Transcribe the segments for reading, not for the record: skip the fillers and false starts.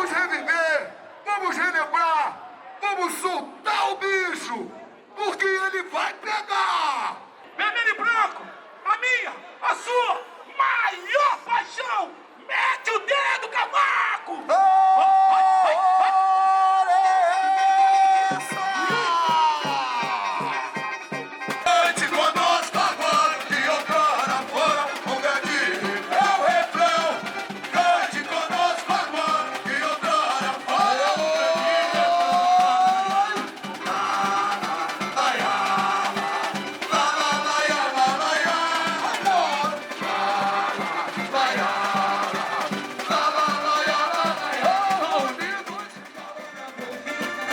Vamos reviver, vamos relembrar, vamos soltar o bicho, porque ele vai pegar! Vermelho e branco, a minha, a sua maior paixão! Mete o dedo, cavaco! Cante conosco agora, que outrora foram um grande refrão. Cante conosco agora, que outrora foram um grande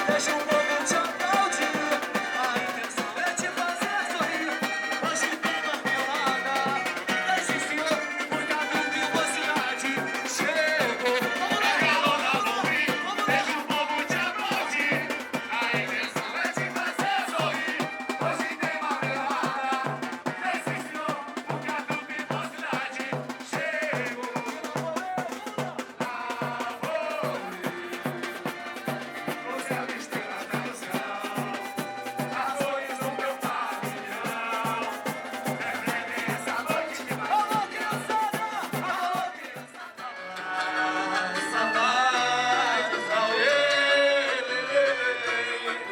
Deixa o povo te aplaudir. A intenção é te fazer sorrir. Hoje tem marmelada da Sicília, porque a duvidosidade chegou. Vamos lá, Deixa o povo te aplaudir. A intenção é te fazer sorrir. Hoje tem marmelada. Esse senhor, porque a duvidosidade chegou. Você é a estrela da ilusão. As cores do meu pavilhão. Refletem essa noite que vai. alô, criançada! Alô,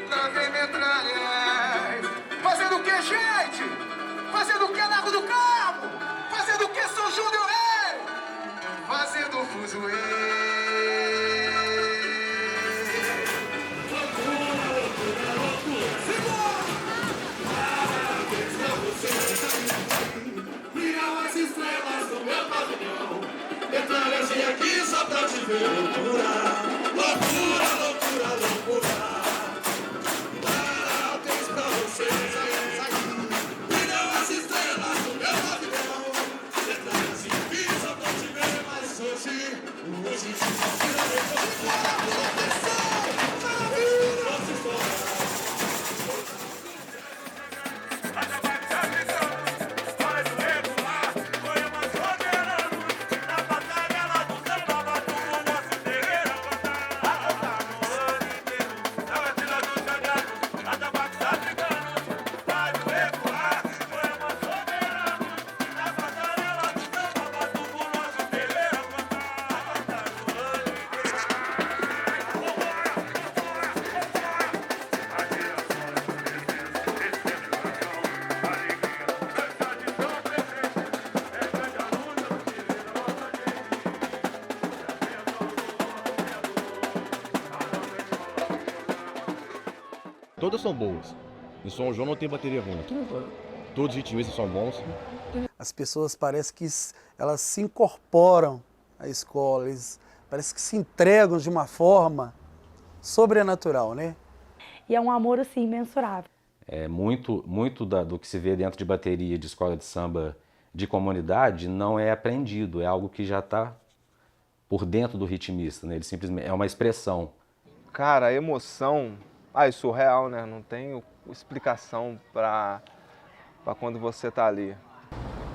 Lá vem metralhas. Fazendo o que, gente? Fazendo o que, Largo do Cabo? Fazendo o que, São João del Rei? Fazendo fuzuê. Viram as estrelas do meu pavilhão. Metralhagem aqui só pra te ver. Loucura, loucura, loucura, loucura. Parabéns pra vocês. Viram as estrelas do meu pavilhão. Metralhagem aqui só pra te ver. Mas hoje Todas são boas. Em São João não tem bateria ruim. Todos os ritmistas são bons. As pessoas parece que elas se incorporam à escola, parece que se entregam de uma forma sobrenatural, né? E é um amor, assim, imensurável. É muito do que se vê dentro de bateria de escola de samba de comunidade não é aprendido, é algo que já está por dentro do ritmista, né? Ele simplesmente é uma expressão. Cara, a emoção, é surreal, né? Não tem explicação para quando você tá ali.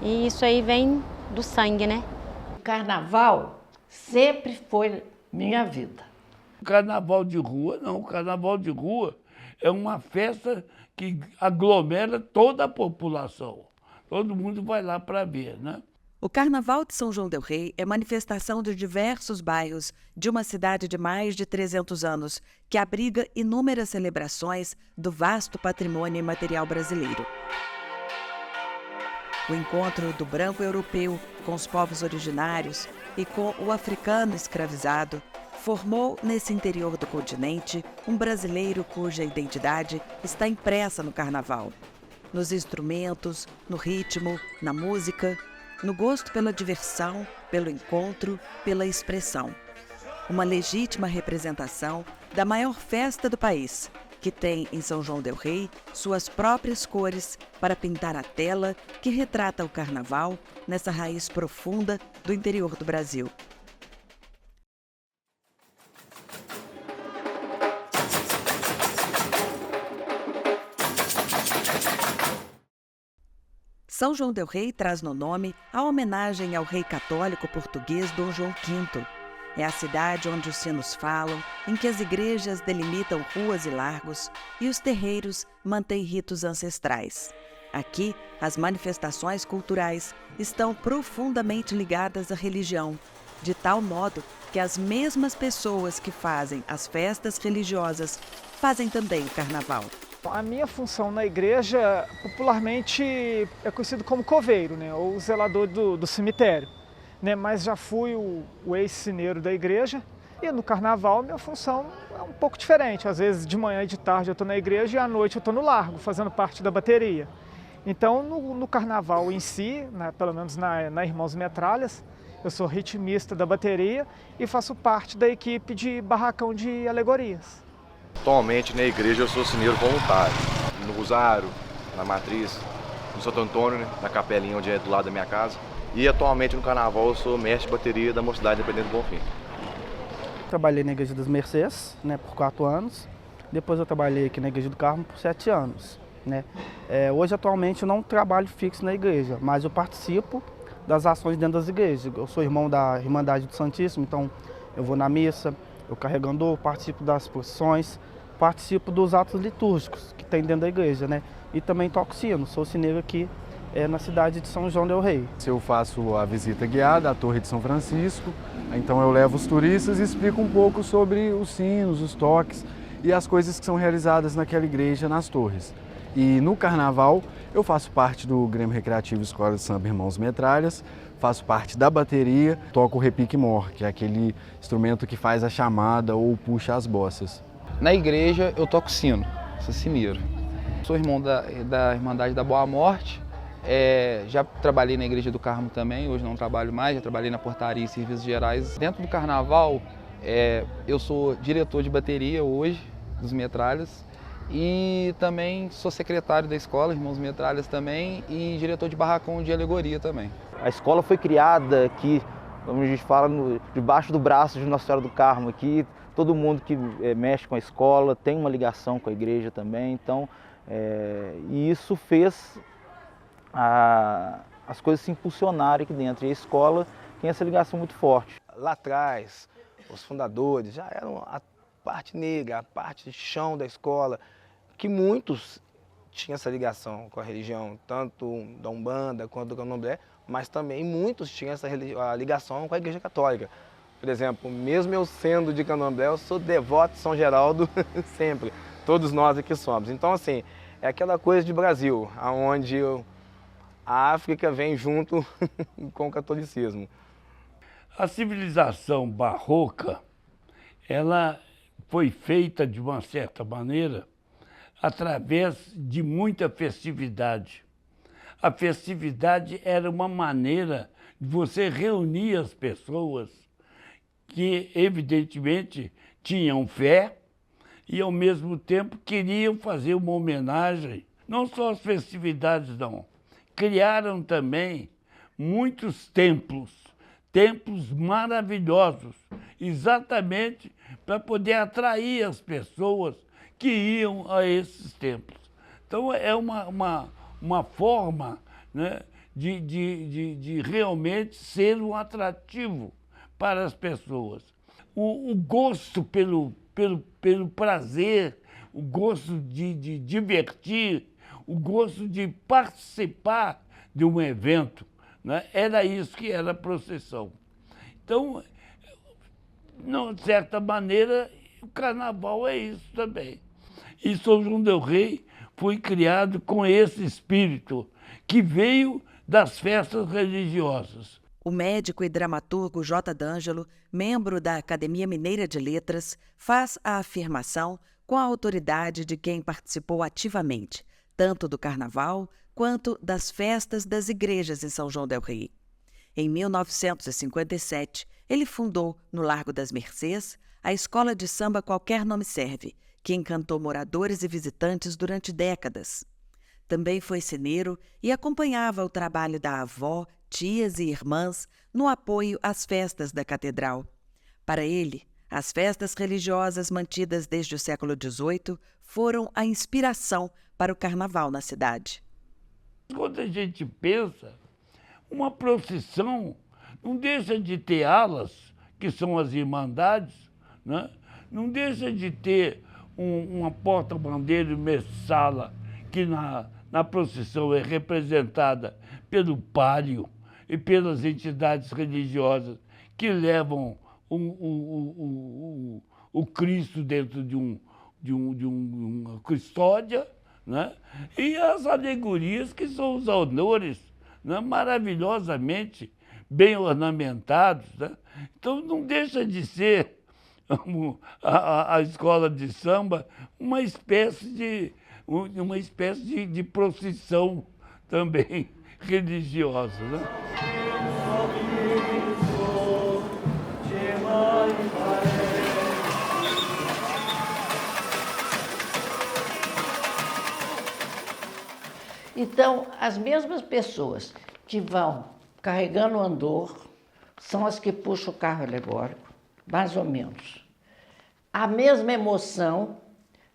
E isso aí vem do sangue, né? O carnaval sempre foi minha vida. Carnaval de rua, não. O carnaval de rua é uma festa que aglomera toda a população. Todo mundo vai lá para ver, né? O Carnaval de São João del Rei é manifestação de diversos bairros de uma cidade de mais de 300 anos, que abriga inúmeras celebrações do vasto patrimônio imaterial brasileiro. O encontro do branco europeu com os povos originários e com o africano escravizado formou nesse interior do continente um brasileiro cuja identidade está impressa no carnaval, nos instrumentos, no ritmo, na música, no gosto pela diversão, pelo encontro, pela expressão. Uma legítima representação da maior festa do país, que tem em São João del Rei suas próprias cores para pintar a tela que retrata o carnaval nessa raiz profunda do interior do Brasil. São João del Rei traz no nome a homenagem ao rei católico português Dom João V. É a cidade onde os sinos falam, em que as igrejas delimitam ruas e largos e os terreiros mantêm ritos ancestrais. Aqui, as manifestações culturais estão profundamente ligadas à religião, de tal modo que as mesmas pessoas que fazem as festas religiosas fazem também o carnaval. A minha função na igreja, popularmente, é conhecido como coveiro, né, ou zelador do cemitério. Né, mas já fui o ex-sineiro da igreja e no carnaval minha função é um pouco diferente. Às vezes de manhã e de tarde eu estou na igreja e à noite eu estou no largo, fazendo parte da bateria. Então no carnaval em si, pelo menos na Irmãos Metralhas, eu sou ritmista da bateria e faço parte da equipe de barracão de alegorias. Atualmente na igreja eu sou sineiro voluntário, no Rosário, na Matriz, no Santo Antônio, né, na capelinha onde é do lado da minha casa. E atualmente no carnaval eu sou mestre de bateria da Mocidade Independente do Bonfim. Trabalhei na Igreja das Mercês, né, por 4 anos. Depois eu trabalhei aqui na Igreja do Carmo por 7 anos. Né. Hoje atualmente eu não trabalho fixo na igreja, mas eu participo das ações dentro das igrejas. Eu sou irmão da Irmandade do Santíssimo, então eu vou na missa, eu carrego andor, participo das procissões, participo dos atos litúrgicos que tem dentro da igreja, né. E também toco sino, sou sineiro aqui na cidade de São João del Rei. Eu faço a visita guiada à Torre de São Francisco, então eu levo os turistas e explico um pouco sobre os sinos, os toques e as coisas que são realizadas naquela igreja nas torres. E no carnaval eu faço parte do Grêmio Recreativo Escola de Samba Irmãos Metralhas, faço parte da bateria, toco o repique-mor, que é aquele instrumento que faz a chamada ou puxa as bossas. Na igreja eu toco sino, sou sineiro. Sou irmão da Irmandade da Boa Morte. Já trabalhei na Igreja do Carmo também, hoje não trabalho mais, já trabalhei na portaria e serviços gerais. Dentro do carnaval, eu sou diretor de bateria hoje, dos Metralhas, e também sou secretário da escola, Irmãos Metralhas também, e diretor de barracão de alegoria também. A escola foi criada aqui, como a gente fala, debaixo do braço de Nossa Senhora do Carmo aqui. Todo mundo que mexe com a escola tem uma ligação com a igreja também, então, e isso fez as coisas se impulsionarem aqui dentro. E a escola tem essa ligação muito forte. Lá atrás, os fundadores já eram a parte negra, a parte de chão da escola, que muitos tinham essa ligação com a religião, tanto da Umbanda quanto do Candomblé, mas também muitos tinham essa ligação com a Igreja Católica. Por exemplo, mesmo eu sendo de Candomblé, eu sou devoto de São Geraldo sempre, todos nós aqui somos. Então, assim, é aquela coisa de Brasil, onde a África vem junto com o catolicismo. A civilização barroca, ela foi feita de uma certa maneira através de muita festividade. A festividade era uma maneira de você reunir as pessoas que, evidentemente, tinham fé e, ao mesmo tempo, queriam fazer uma homenagem, não só às festividades, não. Criaram também muitos templos maravilhosos, exatamente para poder atrair as pessoas que iam a esses templos. Então é uma forma, né, de realmente ser um atrativo para as pessoas. O gosto pelo prazer, o gosto de divertir, o gosto de participar de um evento, né? Era isso que era a procissão. Então, de certa maneira, o carnaval é isso também. E São João del Rei foi criado com esse espírito que veio das festas religiosas. O médico e dramaturgo J. D'Angelo, membro da Academia Mineira de Letras, faz a afirmação com a autoridade de quem participou ativamente, tanto do carnaval quanto das festas das igrejas em São João del Rei. Em 1957, ele fundou, no Largo das Mercês, a escola de samba Qualquer Nome Serve, que encantou moradores e visitantes durante décadas. Também foi sineiro e acompanhava o trabalho da avó, tias e irmãs no apoio às festas da catedral. Para ele, as festas religiosas mantidas desde o século XVIII foram a inspiração para o carnaval na cidade. Quando a gente pensa, uma procissão não deixa de ter alas que são as irmandades, né? Não deixa de ter uma porta-bandeira e messala que na procissão é representada pelo pálio e pelas entidades religiosas que levam o Cristo dentro de uma custódia, né? E as alegorias, que são os honores, né? Maravilhosamente bem ornamentados, né? Então não deixa de ser a escola de samba uma espécie de procissão também religiosa, né? Então, as mesmas pessoas que vão carregando o andor são as que puxam o carro alegórico, mais ou menos. A mesma emoção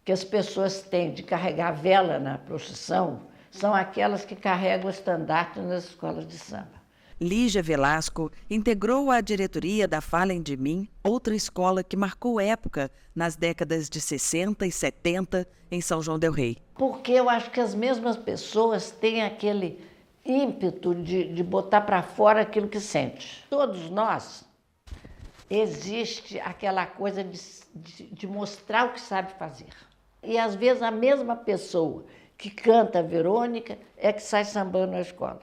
que as pessoas têm de carregar vela na procissão são aquelas que carregam o estandarte nas escolas de samba. Lígia Velasco integrou a diretoria da Falem de Mim, outra escola que marcou época nas décadas de 60 e 70 em São João del Rei. Porque eu acho que as mesmas pessoas têm aquele ímpeto de botar para fora aquilo que sente. Todos nós, existe aquela coisa de mostrar o que sabe fazer. E às vezes a mesma pessoa que canta a Verônica é que sai sambando na escola.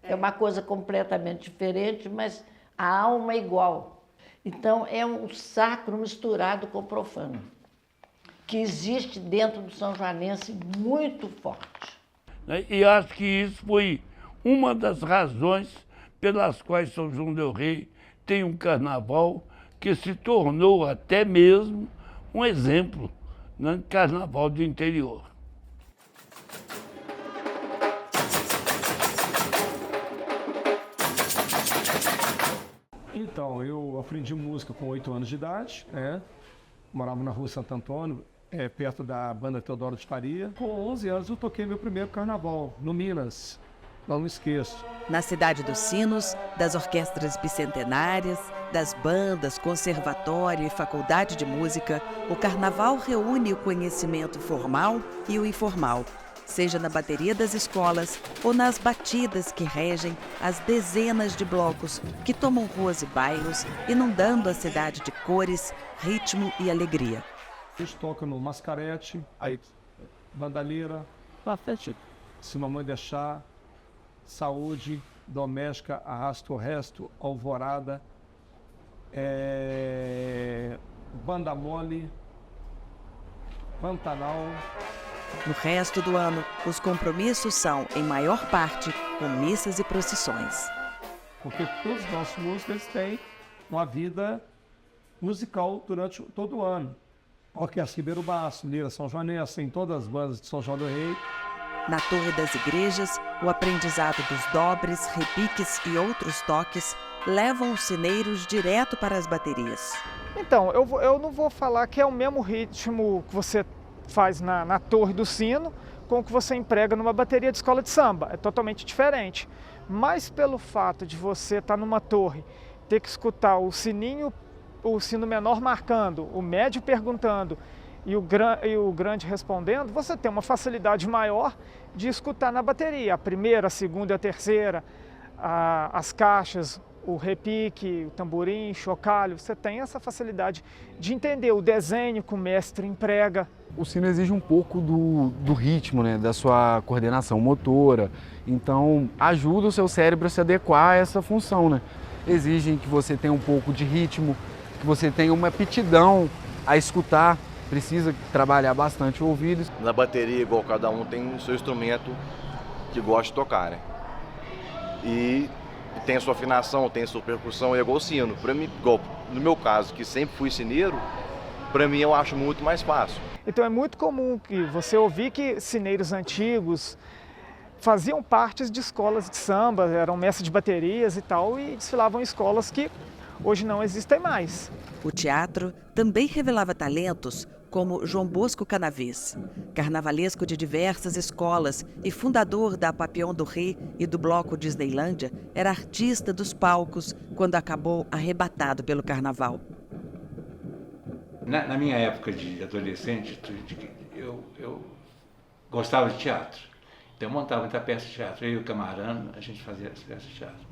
É uma coisa completamente diferente, mas a alma é igual. Então é um sacro misturado com o profano, que existe dentro do São Joanense muito forte. E acho que isso foi uma das razões pelas quais São João del Rei tem um carnaval que se tornou até mesmo um exemplo, né? Carnaval do interior. Então, eu aprendi música com 8 anos de idade, né? Morava na rua Santo Antônio, perto da banda Teodoro de Faria. Com 11 anos eu toquei meu primeiro carnaval, no Minas, não me esqueço. Na cidade dos sinos, das orquestras bicentenárias, das bandas, conservatório e faculdade de música, o carnaval reúne o conhecimento formal e o informal, seja na bateria das escolas ou nas batidas que regem as dezenas de blocos que tomam ruas e bairros, inundando a cidade de cores, ritmo e alegria. A gente toca no Mascarete, aí Bandalheira, Se Mamãe Deixar, Saúde, Doméstica, Arrasta o Resto, Alvorada, Banda Mole, Pantanal. No resto do ano, os compromissos são, em maior parte, com missas e procissões. Porque todos os nossos músicos têm uma vida musical durante todo o ano. Orquestra Ribeiro Baço, Lira São Joanense, em todas as bandas de São João del Rei. Na Torre das Igrejas, o aprendizado dos dobres, repiques e outros toques levam os sineiros direto para as baterias. Então, eu não vou falar que é o mesmo ritmo que você faz na Torre do Sino com o que você emprega numa bateria de escola de samba. É totalmente diferente. Mas pelo fato de você estar numa torre, ter que escutar o sininho, o sino menor marcando, o médio perguntando e o grande respondendo, você tem uma facilidade maior de escutar na bateria. A primeira, a segunda e a terceira, as caixas, o repique, o tamborim, chocalho, você tem essa facilidade de entender o desenho que o mestre emprega. O sino exige um pouco do ritmo, né, da sua coordenação motora, então ajuda o seu cérebro a se adequar a essa função, né? Exigem que você tenha um pouco de ritmo, que você tenha uma aptidão a escutar, precisa trabalhar bastante o ouvido. Na bateria, igual cada um tem o seu instrumento que gosta de tocar, né? E tem a sua afinação, tem a sua percussão, é igual o sino. Para mim, igual no meu caso, que sempre fui sineiro, para mim eu acho muito mais fácil. Então é muito comum que você ouvir que sineiros antigos faziam partes de escolas de samba, eram mestres de baterias e tal, e desfilavam em escolas que hoje não existem mais. O teatro também revelava talentos como João Bosco Canaves, carnavalesco de diversas escolas e fundador da Papillon Doré e do bloco Disneylândia, era artista dos palcos quando acabou arrebatado pelo carnaval. Na minha época de adolescente, eu gostava de teatro. Então eu montava muita peça de teatro. Eu e o Camarano, a gente fazia as peças de teatro.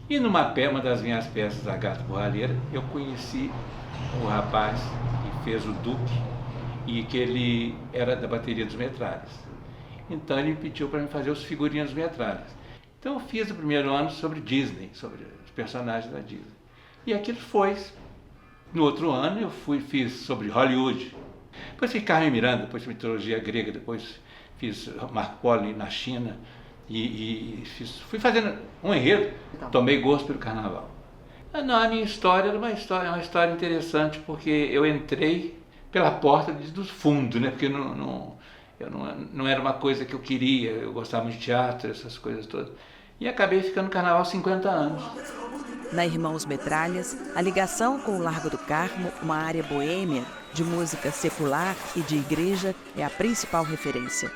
E uma das minhas peças, A Gata Borralheira, eu conheci o rapaz que fez o Duque e que ele era da bateria dos Metralhas. Então ele me pediu para fazer os figurinhos dos Metralhas. Então eu fiz o primeiro ano sobre Disney, sobre os personagens da Disney. E aquilo foi. No outro ano eu fiz sobre Hollywood. Depois fiz Carmen Miranda, depois mitologia grega, depois fiz Marco Polo na China fui fazendo um enredo. Tomei gosto pelo carnaval. Não, a minha história era uma história interessante, porque eu entrei pela porta do fundo, né? Porque não era uma coisa que eu queria, eu gostava muito de teatro, essas coisas todas. E acabei ficando no carnaval 50 anos. Na Irmãos Metralhas, a ligação com o Largo do Carmo, uma área boêmia de música secular e de igreja, é a principal referência.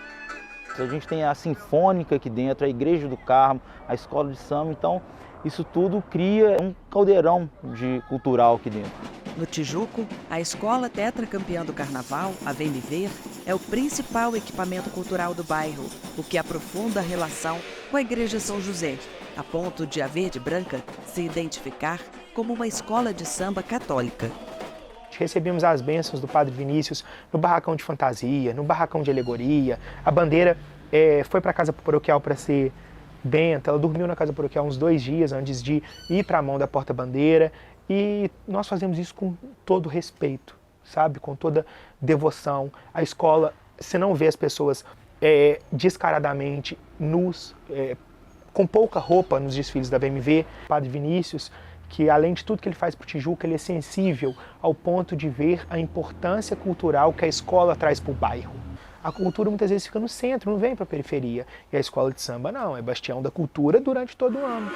A gente tem a Sinfônica aqui dentro, a Igreja do Carmo, a Escola de Samba, então isso tudo cria um caldeirão cultural aqui dentro. No Tijuco, a escola tetracampeã do Carnaval, a Vem Me Ver, é o principal equipamento cultural do bairro, o que aprofunda a relação com a Igreja São José, a ponto de a Verde Branca se identificar como uma escola de samba católica. Recebemos as bênçãos do Padre Vinícius no barracão de fantasia, no barracão de alegoria. A bandeira foi para a casa paroquial para ser benta, ela dormiu na casa paroquial uns 2 dias antes de ir para a mão da porta-bandeira. E nós fazemos isso com todo respeito, sabe? Com toda devoção. A escola, você não vê as pessoas descaradamente nus, com pouca roupa nos desfiles da BMW. Padre Vinícius, que além de tudo que ele faz para o Tijuca, ele é sensível ao ponto de ver a importância cultural que a escola traz para o bairro. A cultura muitas vezes fica no centro, não vem para a periferia. E a escola de samba não, é bastião da cultura durante todo o ano.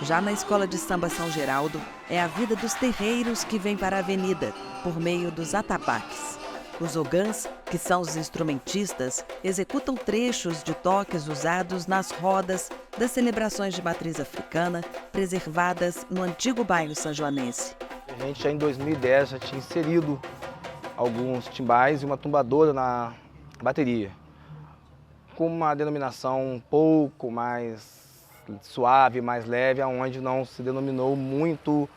Já na Escola de Samba São Geraldo, é a vida dos terreiros que vem para a avenida, por meio dos atabaques. Os ogãs, que são os instrumentistas, executam trechos de toques usados nas rodas das celebrações de matriz africana, preservadas no antigo bairro sanjoanense. A gente já em 2010 já tinha inserido alguns timbais e uma tumbadora na bateria, com uma denominação um pouco mais suave, mais leve, onde não se denominou muito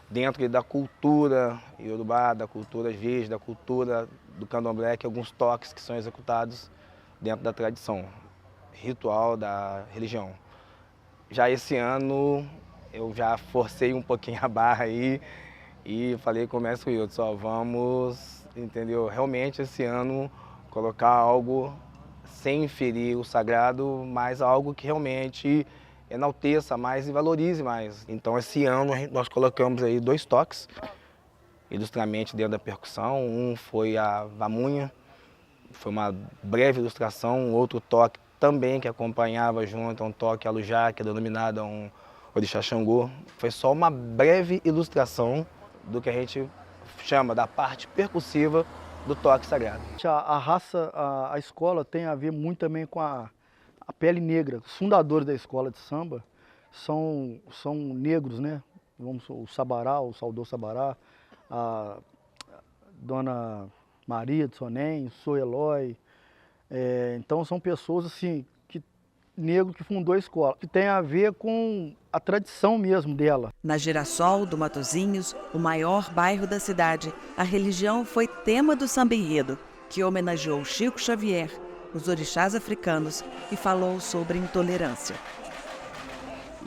dentro da cultura iorubá, da cultura verde, da cultura do candomblé, que alguns toques que são executados dentro da tradição ritual da religião. Já esse ano eu já forcei um pouquinho a barra aí e falei com o mestre Wilton, só vamos, entendeu? Realmente esse ano colocar algo sem ferir o sagrado, mas algo que realmente enalteça mais e valorize mais. Então esse ano nós colocamos aí 2 toques, ilustramente dentro da percussão. Um foi a vamunha, foi uma breve ilustração, outro toque também que acompanhava junto, um toque alujá, que é denominado um orixá Xangô. Foi só uma breve ilustração do que a gente chama da parte percussiva do toque sagrado. A raça, a escola tem a ver muito também com a pele negra. Os fundadores da escola de samba são negros, né? O Sabará, o saudoso Sabará, a Dona Maria de Sonem, o Sou Eloy. Então são pessoas assim, negro que fundou a escola, que tem a ver com a tradição mesmo dela. Na Girassol do Matozinhos, o maior bairro da cidade, a religião foi tema do samba enredo, que homenageou Chico Xavier, os orixás africanos e falou sobre intolerância.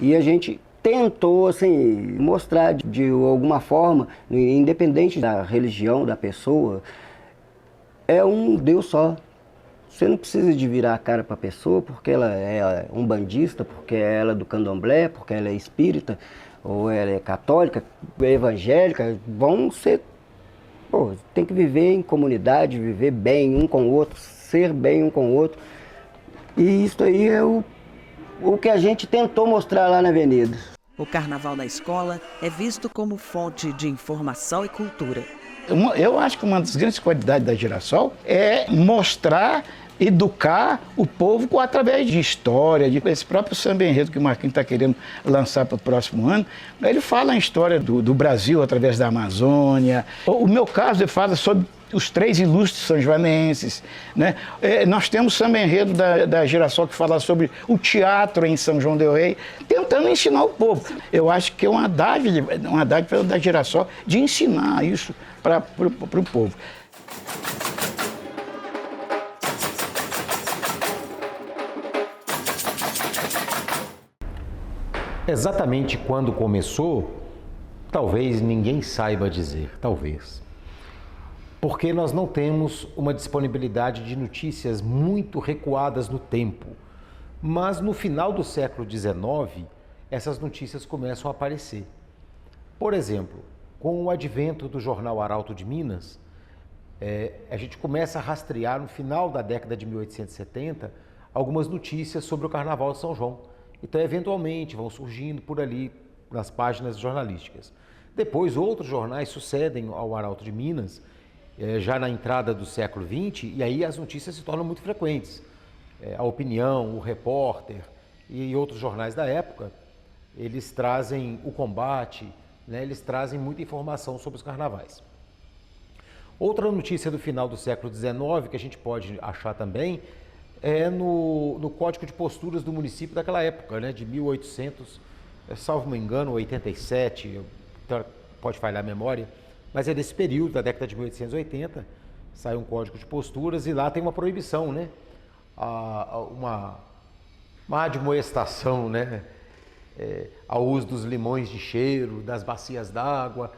E a gente tentou assim, mostrar de alguma forma, independente da religião da pessoa, é um Deus só. Você não precisa de virar a cara para a pessoa porque ela é umbandista, porque ela é do candomblé, porque ela é espírita, ou ela é católica, evangélica. Vão ser... tem que viver em comunidade, viver bem um com o outro, ser bem um com o outro. E isso aí é o que a gente tentou mostrar lá na avenida. O carnaval na escola é visto como fonte de informação e cultura. Eu acho que uma das grandes qualidades da Girassol é mostrar, educar o povo através de história, de esse próprio samba enredo que o Marquinhos está querendo lançar para o próximo ano. Ele fala a história do Brasil através da Amazônia. O meu caso, ele fala sobre os 3 ilustres são-joanenses, né? Nós temos samba enredo da Girassol que fala sobre o teatro em São João del Rei, tentando ensinar o povo. Eu acho que é uma dádiva da Girassol de ensinar isso para o povo. Exatamente quando começou, talvez ninguém saiba dizer, talvez. Porque nós não temos uma disponibilidade de notícias muito recuadas no tempo. Mas no final do século XIX, essas notícias começam a aparecer. Por exemplo, com o advento do jornal Arauto de Minas, a gente começa a rastrear no final da década de 1870 algumas notícias sobre o Carnaval de São João. Então, eventualmente, vão surgindo por ali nas páginas jornalísticas. Depois, outros jornais sucedem ao Arauto de Minas, já na entrada do século XX, e aí as notícias se tornam muito frequentes. A Opinião, o Repórter e outros jornais da época, eles trazem o combate, né? Eles trazem muita informação sobre os carnavais. Outra notícia do final do século XIX, que a gente pode achar também, é no Código de Posturas do município daquela época, né? De 1800, salvo me engano, 87, então pode falhar a memória, mas é desse período, da década de 1880, sai um Código de Posturas e lá tem uma proibição, né? Uma admoestação, né? Ao uso dos limões de cheiro, das bacias d'água,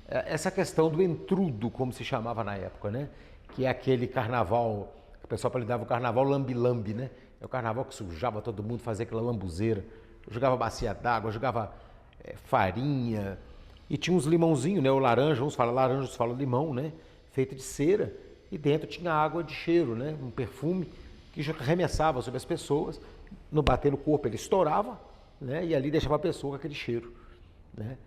essa questão do entrudo, como se chamava na época, né? Que é aquele carnaval, o pessoal apelidava o carnaval lambi-lambi, né? É o carnaval que sujava todo mundo, fazia aquela lambuzeira, jogava bacia d'água, jogava farinha, e tinha uns limãozinhos, né? O laranja, uns falam laranja, outros falam limão, né? Feito de cera, e dentro tinha água de cheiro, né? Um perfume que arremessava sobre as pessoas, no bater no corpo ele estourava, né? E ali deixava a pessoa com aquele cheiro, né?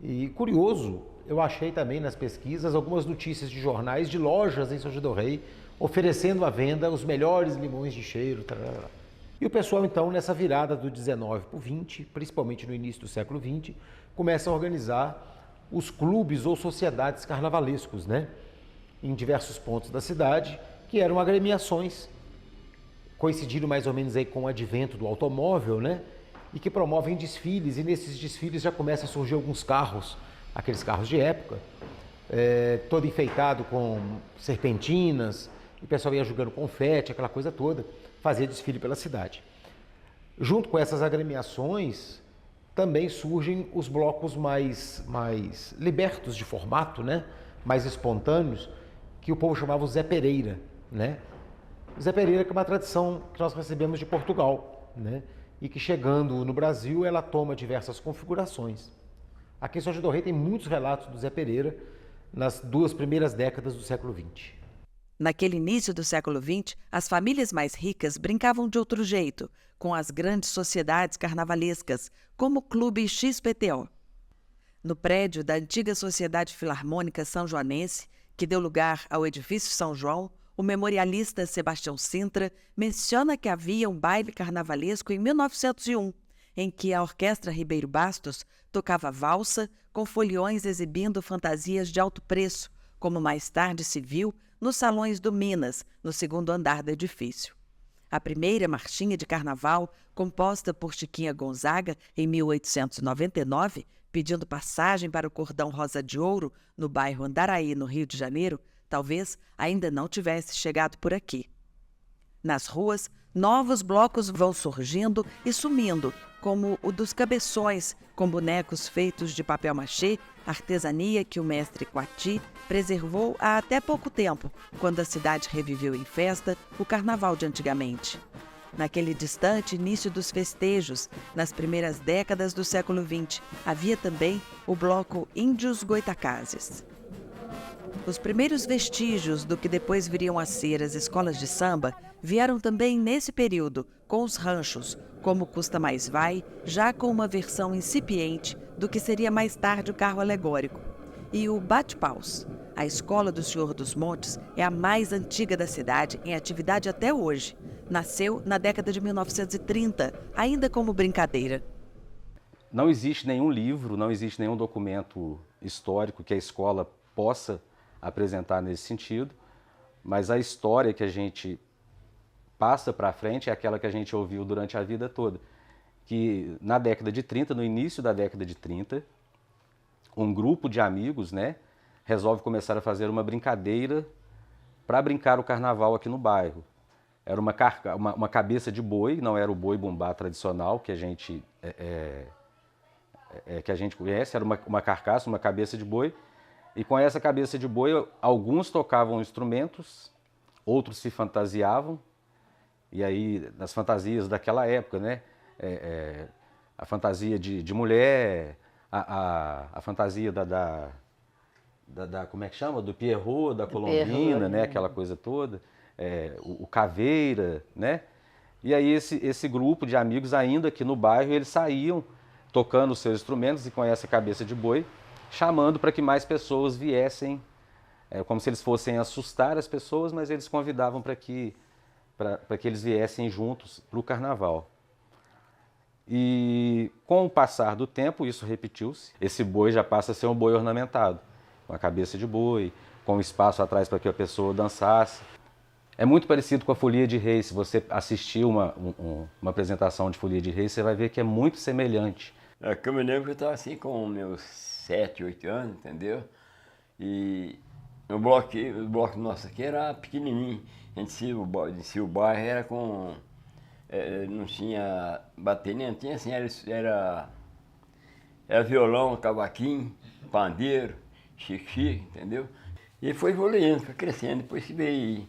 E curioso, eu achei também nas pesquisas algumas notícias de jornais de lojas em São João del Rei oferecendo à venda os melhores limões de cheiro. Tarará. E o pessoal então nessa virada do 19 para o 20, principalmente no início do século 20, começa a organizar os clubes ou sociedades carnavalescos, né? Em diversos pontos da cidade, que eram agremiações, coincidiram mais ou menos aí com o advento do automóvel, né? E que promovem desfiles, e nesses desfiles já começam a surgir alguns carros, aqueles carros de época, todo enfeitado com serpentinas, e o pessoal ia jogando confete, aquela coisa toda, fazia desfile pela cidade. Junto com essas agremiações, também surgem os blocos mais libertos de formato, né? Mais espontâneos, que o povo chamava o Zé Pereira, né? O Zé Pereira que é uma tradição que nós recebemos de Portugal, né? E que chegando no Brasil ela toma diversas configurações. Aqui em São João del Rei tem muitos relatos do Zé Pereira nas 2 primeiras décadas do século XX. Naquele início do século XX, as famílias mais ricas brincavam de outro jeito, com as grandes sociedades carnavalescas, como o Clube XPTO. No prédio da antiga Sociedade Filarmônica São Joanense, que deu lugar ao Edifício São João, o memorialista Sebastião Sintra menciona que havia um baile carnavalesco em 1901, em que a Orquestra Ribeiro Bastos tocava valsa com foliões exibindo fantasias de alto preço, como mais tarde se viu nos salões do Minas, no 2º andar do edifício. A primeira marchinha de carnaval, composta por Chiquinha Gonzaga em 1899, pedindo passagem para o Cordão Rosa de Ouro, no bairro Andaraí, no Rio de Janeiro, talvez ainda não tivesse chegado por aqui. Nas ruas, novos blocos vão surgindo e sumindo, como o dos cabeções, com bonecos feitos de papel machê, artesania que o mestre Coati preservou há até pouco tempo, quando a cidade reviveu em festa o carnaval de antigamente. Naquele distante início dos festejos, nas primeiras décadas do século XX, havia também o bloco Índios Goitacazes. Os primeiros vestígios do que depois viriam a ser as escolas de samba vieram também nesse período, com os ranchos, como Custa Mais Vai, já com uma versão incipiente do que seria mais tarde o carro alegórico, e o bate-paus, A Escola do Senhor dos Montes é a mais antiga da cidade, em atividade até hoje. Nasceu na década de 1930, ainda como brincadeira. Não existe nenhum livro, não existe nenhum documento histórico que a escola possa apresentar nesse sentido, mas a história que a gente passa para frente é aquela que a gente ouviu durante a vida toda. Que na década de 30, no início da década de 30, um grupo de amigos, né, resolve começar a fazer uma brincadeira para brincar o carnaval aqui no bairro. Era uma cabeça de boi, não era o boi bumbá tradicional que a gente conhece, era uma carcaça, uma cabeça de boi. E com essa cabeça de boi, alguns tocavam instrumentos, outros se fantasiavam. E aí, nas fantasias daquela época, né, a fantasia de mulher, a fantasia como é que chama? Do Pierrot, da Colombina, né? Aquela coisa toda, o Caveira, né? E aí esse grupo de amigos ainda aqui no bairro, eles saíam tocando os seus instrumentos e com essa cabeça de boi, chamando para que mais pessoas viessem, como se eles fossem assustar as pessoas, mas eles convidavam para que eles viessem juntos para o carnaval. E com o passar do tempo, isso repetiu-se. Esse boi já passa a ser um boi ornamentado, com a cabeça de boi, com espaço atrás para que a pessoa dançasse. É muito parecido com a Folia de Reis. Se você assistir uma apresentação de Folia de Reis, você vai ver que é muito semelhante. Eu me lembro que eu estava assim com meus 7, 8 anos, entendeu? E o bloco nosso aqui era pequenininho. A gente descia o bairro, era com... não tinha bateria, não tinha assim, era violão, cavaquinho, pandeiro, chique, entendeu? E foi evoluindo, foi crescendo, depois que veio,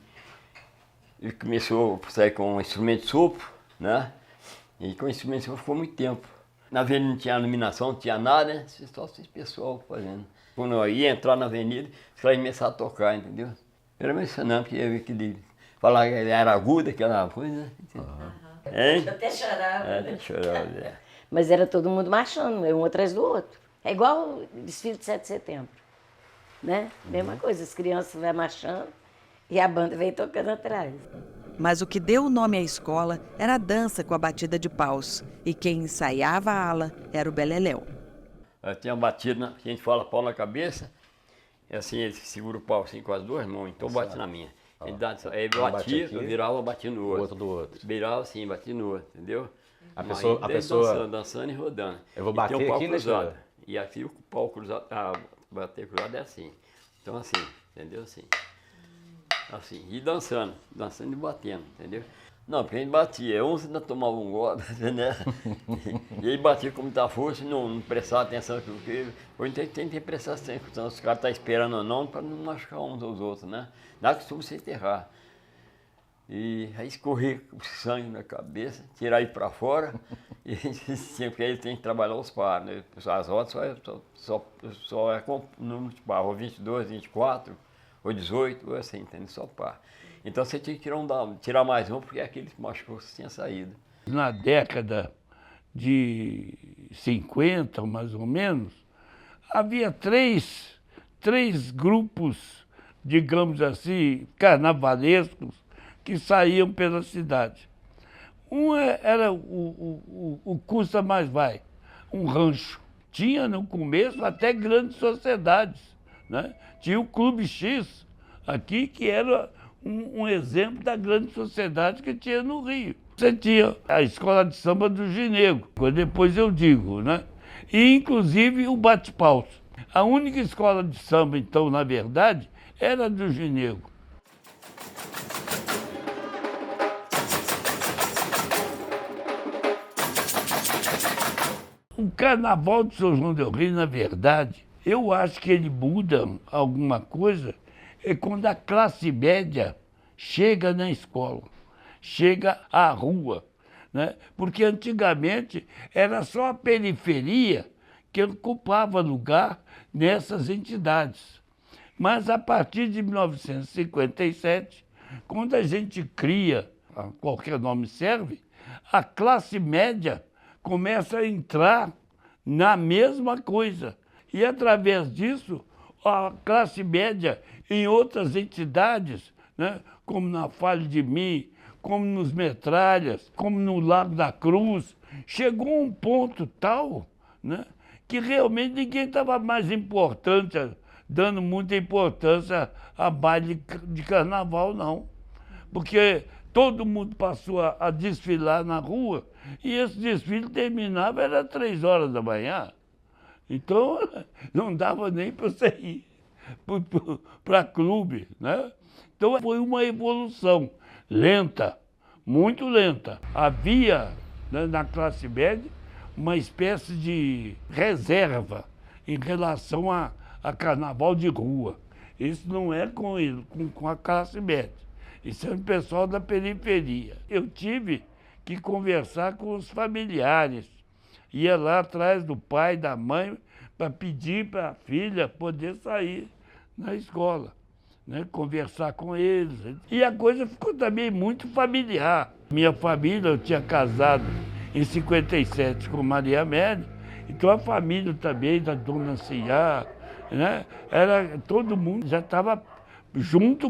ele começou a sair com um instrumento de sopro, né? E com o instrumento de sopro ficou muito tempo. Na avenida não tinha iluminação, não tinha nada, né? Só esse pessoal fazendo. Quando eu ia entrar na avenida, os caras começaram a tocar, entendeu? Era mencionando que ia ver aquele... Falar que era aguda, aquela coisa, né? Eu até chorava. Até chorava, Mas era todo mundo marchando, um atrás do outro. É igual o desfile de 7 de setembro, né? Mesma coisa, as crianças vão marchando e a banda vem tocando atrás. Mas o que deu o nome à escola era a dança com a batida de paus. E quem ensaiava a ala era o beleléu. Tinha uma batida, a gente fala pau na cabeça, e assim, ele segura o pau assim com as duas mãos, então bate na minha. Ele batia, eu virava, batia no outro. O outro do outro. Virava assim, batia no outro, entendeu? A pessoa... Dançando e rodando. Eu vou bater e tem um pau aqui, cruzado. né? E aqui o pau cruzado, bater cruzado é assim. Então assim, entendeu? Assim, e dançando e batendo, entendeu? Não, porque a gente batia, uns ainda tomavam um gole, né? E aí batia com muita força e não prestava atenção no que... Hoje tem que prestar atenção, os caras estão esperando ou não, para não machucar uns aos outros, né? Dá costume você enterrar. E aí escorrer o sangue na cabeça, tirar ele para fora, e porque aí tem que trabalhar os pares, né? As rodas só é com número de par, ou 22, 24, ou 18, ou assim, entende? Só par. Então você tinha que tirar mais um, porque aquele que machucou tinha saído. Na década de 50, mais ou menos, havia três grupos, digamos assim, carnavalescos, que saíam pela cidade. Um era o Custa Mais Vai, um rancho. Tinha no começo até grandes sociedades, né? Tinha o Clube X aqui, que era um exemplo da grande sociedade que tinha no Rio. Você tinha a escola de samba do Ginego, depois eu digo, né? E inclusive o bate-paus. A única escola de samba, então, na verdade, era do Ginego. O Carnaval de São João del Rei, na verdade, eu acho que ele muda alguma coisa é quando a classe média chega na escola, chega à rua, né? Porque antigamente era só a periferia que ocupava lugar nessas entidades. Mas a partir de 1957, quando a gente cria, qualquer nome serve, a classe média começa a entrar na mesma coisa. E através disso, A classe média em outras entidades, né, como na Falha de Mi, como nos Metralhas, como no Lago da Cruz, chegou a um ponto tal, né, que realmente ninguém estava mais importante, dando muita importância a baile de carnaval, não. Porque todo mundo passou a desfilar na rua e esse desfile terminava, era 3 horas da manhã. Então, não dava nem para você ir para clube, né? Então, foi uma evolução lenta, muito lenta. Havia, né, na classe média, uma espécie de reserva em relação a carnaval de rua. Isso não é com a classe média. Isso é o pessoal da periferia. Eu tive que conversar com os familiares. Ia lá atrás do pai, da mãe, para pedir para a filha poder sair na escola, né? Conversar com eles. E a coisa ficou também muito familiar. Minha família, eu tinha casado em 57 com Maria Amélia, então a família também da Dona Ciá, né? Todo mundo já estava junto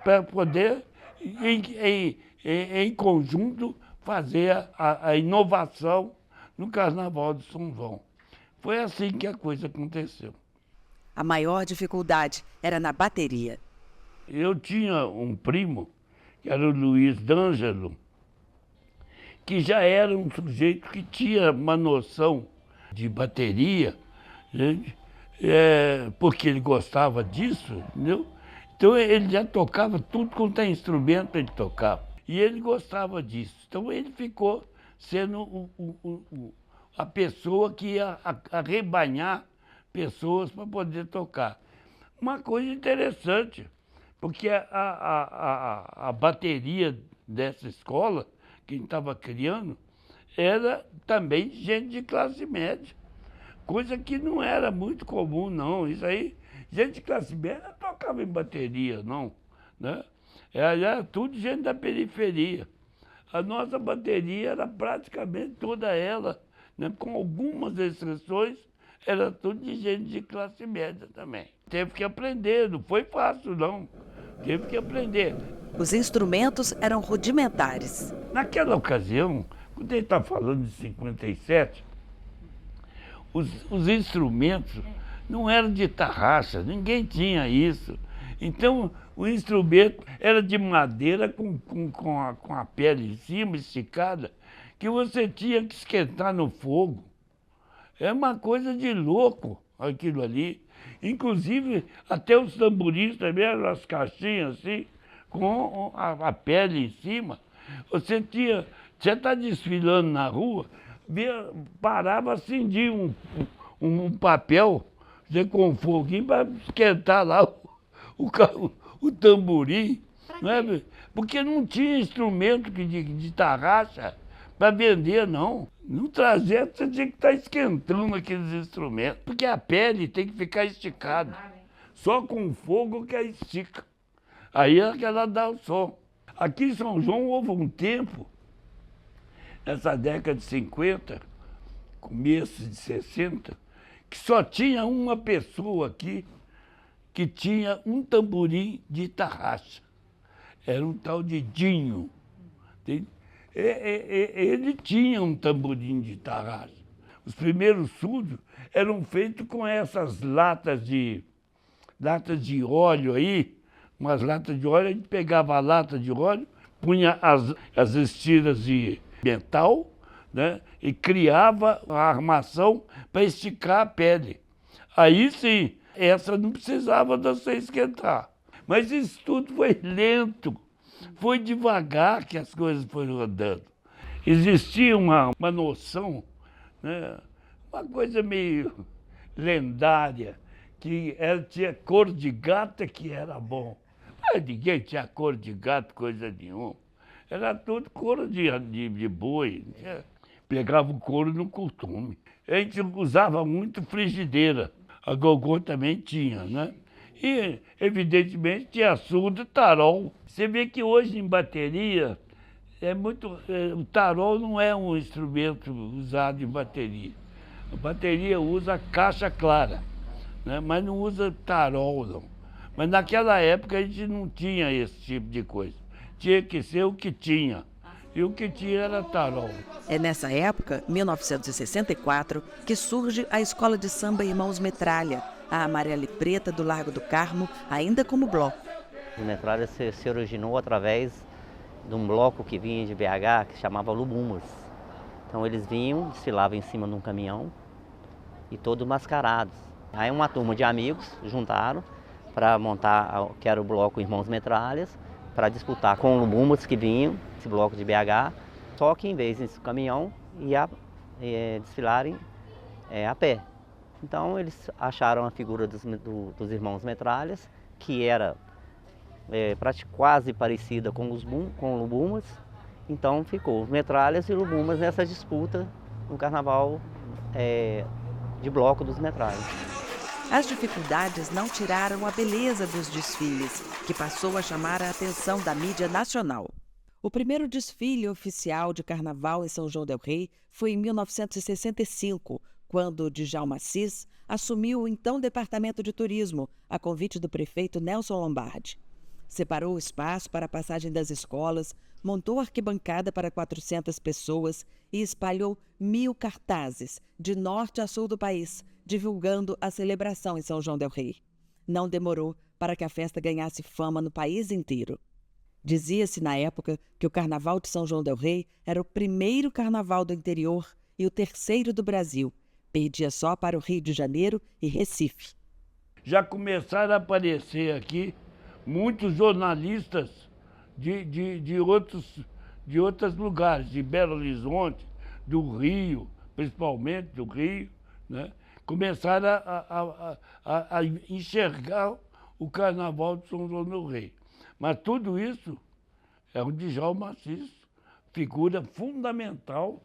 para poder, em conjunto, fazer a inovação no Carnaval de São João. Foi assim que a coisa aconteceu. A maior dificuldade era na bateria. Eu tinha um primo, que era o Luiz D'Angelo, que já era um sujeito que tinha uma noção de bateria, né? Porque ele gostava disso, entendeu? Então ele já tocava tudo quanto é instrumento, ele tocava. E ele gostava disso. Então ele ficou sendo a pessoa que ia arrebanhar pessoas para poder tocar. Uma coisa interessante, porque a bateria dessa escola, quem estava criando, era também gente de classe média. Coisa que não era muito comum, não. Isso aí, gente de classe média não tocava em bateria, não, né? Era tudo gente da periferia. A nossa bateria era praticamente toda ela, né? Com algumas exceções, era tudo de gente de classe média também. Teve que aprender, não foi fácil, não. Teve que aprender. Os instrumentos eram rudimentares. Naquela ocasião, quando ele está falando de 57, os instrumentos não eram de tarraxa, ninguém tinha isso. Então, o instrumento era de madeira com a pele em cima, esticada, que você tinha que esquentar no fogo. É uma coisa de louco aquilo ali. Inclusive, até os tamborins também eram as caixinhas assim, com a pele em cima. Você está desfilando na rua, parava, acendia um papel com um foguinho para esquentar lá o tamborim, né? Porque não tinha instrumento de tarraxa para vender, não. No trajeto você tinha que estar esquentando aqueles instrumentos, porque a pele tem que ficar esticada. Só com fogo que ela estica. Aí é que ela dá o som. Aqui em São João houve um tempo, nessa década de 50, começo de 60, que só tinha uma pessoa aqui que tinha um tamborim de tarraxa. Era um tal de Dinho. Ele tinha um tamborim de tarraxa. Os primeiros surdos eram feitos com essas latas de óleo aí, umas latas de óleo, a gente pegava a lata de óleo, punha as estiras de metal, né, e criava a armação para esticar a pele. Aí sim, essa não precisava de você esquentar. Mas isso tudo foi lento, foi devagar que as coisas foram andando. Existia uma noção, né, uma coisa meio lendária, que tinha cor de gato que era bom. Mas ninguém tinha cor de gato, coisa nenhuma. Era tudo couro de boi. Pegava o couro no costume. A gente usava muito frigideira. A gogô também tinha, né? E, evidentemente, tinha surdo e tarol. Você vê que hoje em bateria, o tarol não é um instrumento usado em bateria. A bateria usa caixa clara. né? Mas não usa tarol, não. Mas naquela época a gente não tinha esse tipo de coisa. Tinha que ser o que tinha. E o que tinha era tarol. É nessa época, 1964, que surge a Escola de Samba Irmãos Metralha, a amarela e preta do Largo do Carmo, ainda como bloco. O Metralha se originou através de um bloco que vinha de BH, que chamava Lubumas. Então eles vinham, desfilavam em cima de um caminhão e todos mascarados. Aí uma turma de amigos juntaram para montar, que era o bloco Irmãos Metralhas, para disputar com o Lubumas que vinham, esse bloco de BH, só que em vez desse caminhão ia desfilarem a pé. Então eles acharam a figura dos Irmãos Metralhas, que era quase parecida com o Lubumas. Então ficou os Metralhas e Lubumas nessa disputa no carnaval de bloco dos Metralhas. As dificuldades não tiraram a beleza dos desfiles, que passou a chamar a atenção da mídia nacional. O primeiro desfile oficial de carnaval em São João del Rei foi em 1965, quando Djalma Assis assumiu o então Departamento de Turismo, a convite do prefeito Nelson Lombardi. Separou o espaço para a passagem das escolas, montou arquibancada para 400 pessoas e espalhou 1000 cartazes, de norte a sul do país, divulgando a celebração em São João del Rei. Não demorou para que a festa ganhasse fama no país inteiro. Dizia-se na época que o Carnaval de São João del Rei era o primeiro carnaval do interior e o terceiro do Brasil. Perdia só para o Rio de Janeiro e Recife. Já começaram a aparecer aqui muitos jornalistas de outros lugares, de Belo Horizonte, do Rio, principalmente do Rio, né? Começaram a enxergar o Carnaval de São João del Rei. Mas tudo isso é o Djalma Assis, figura fundamental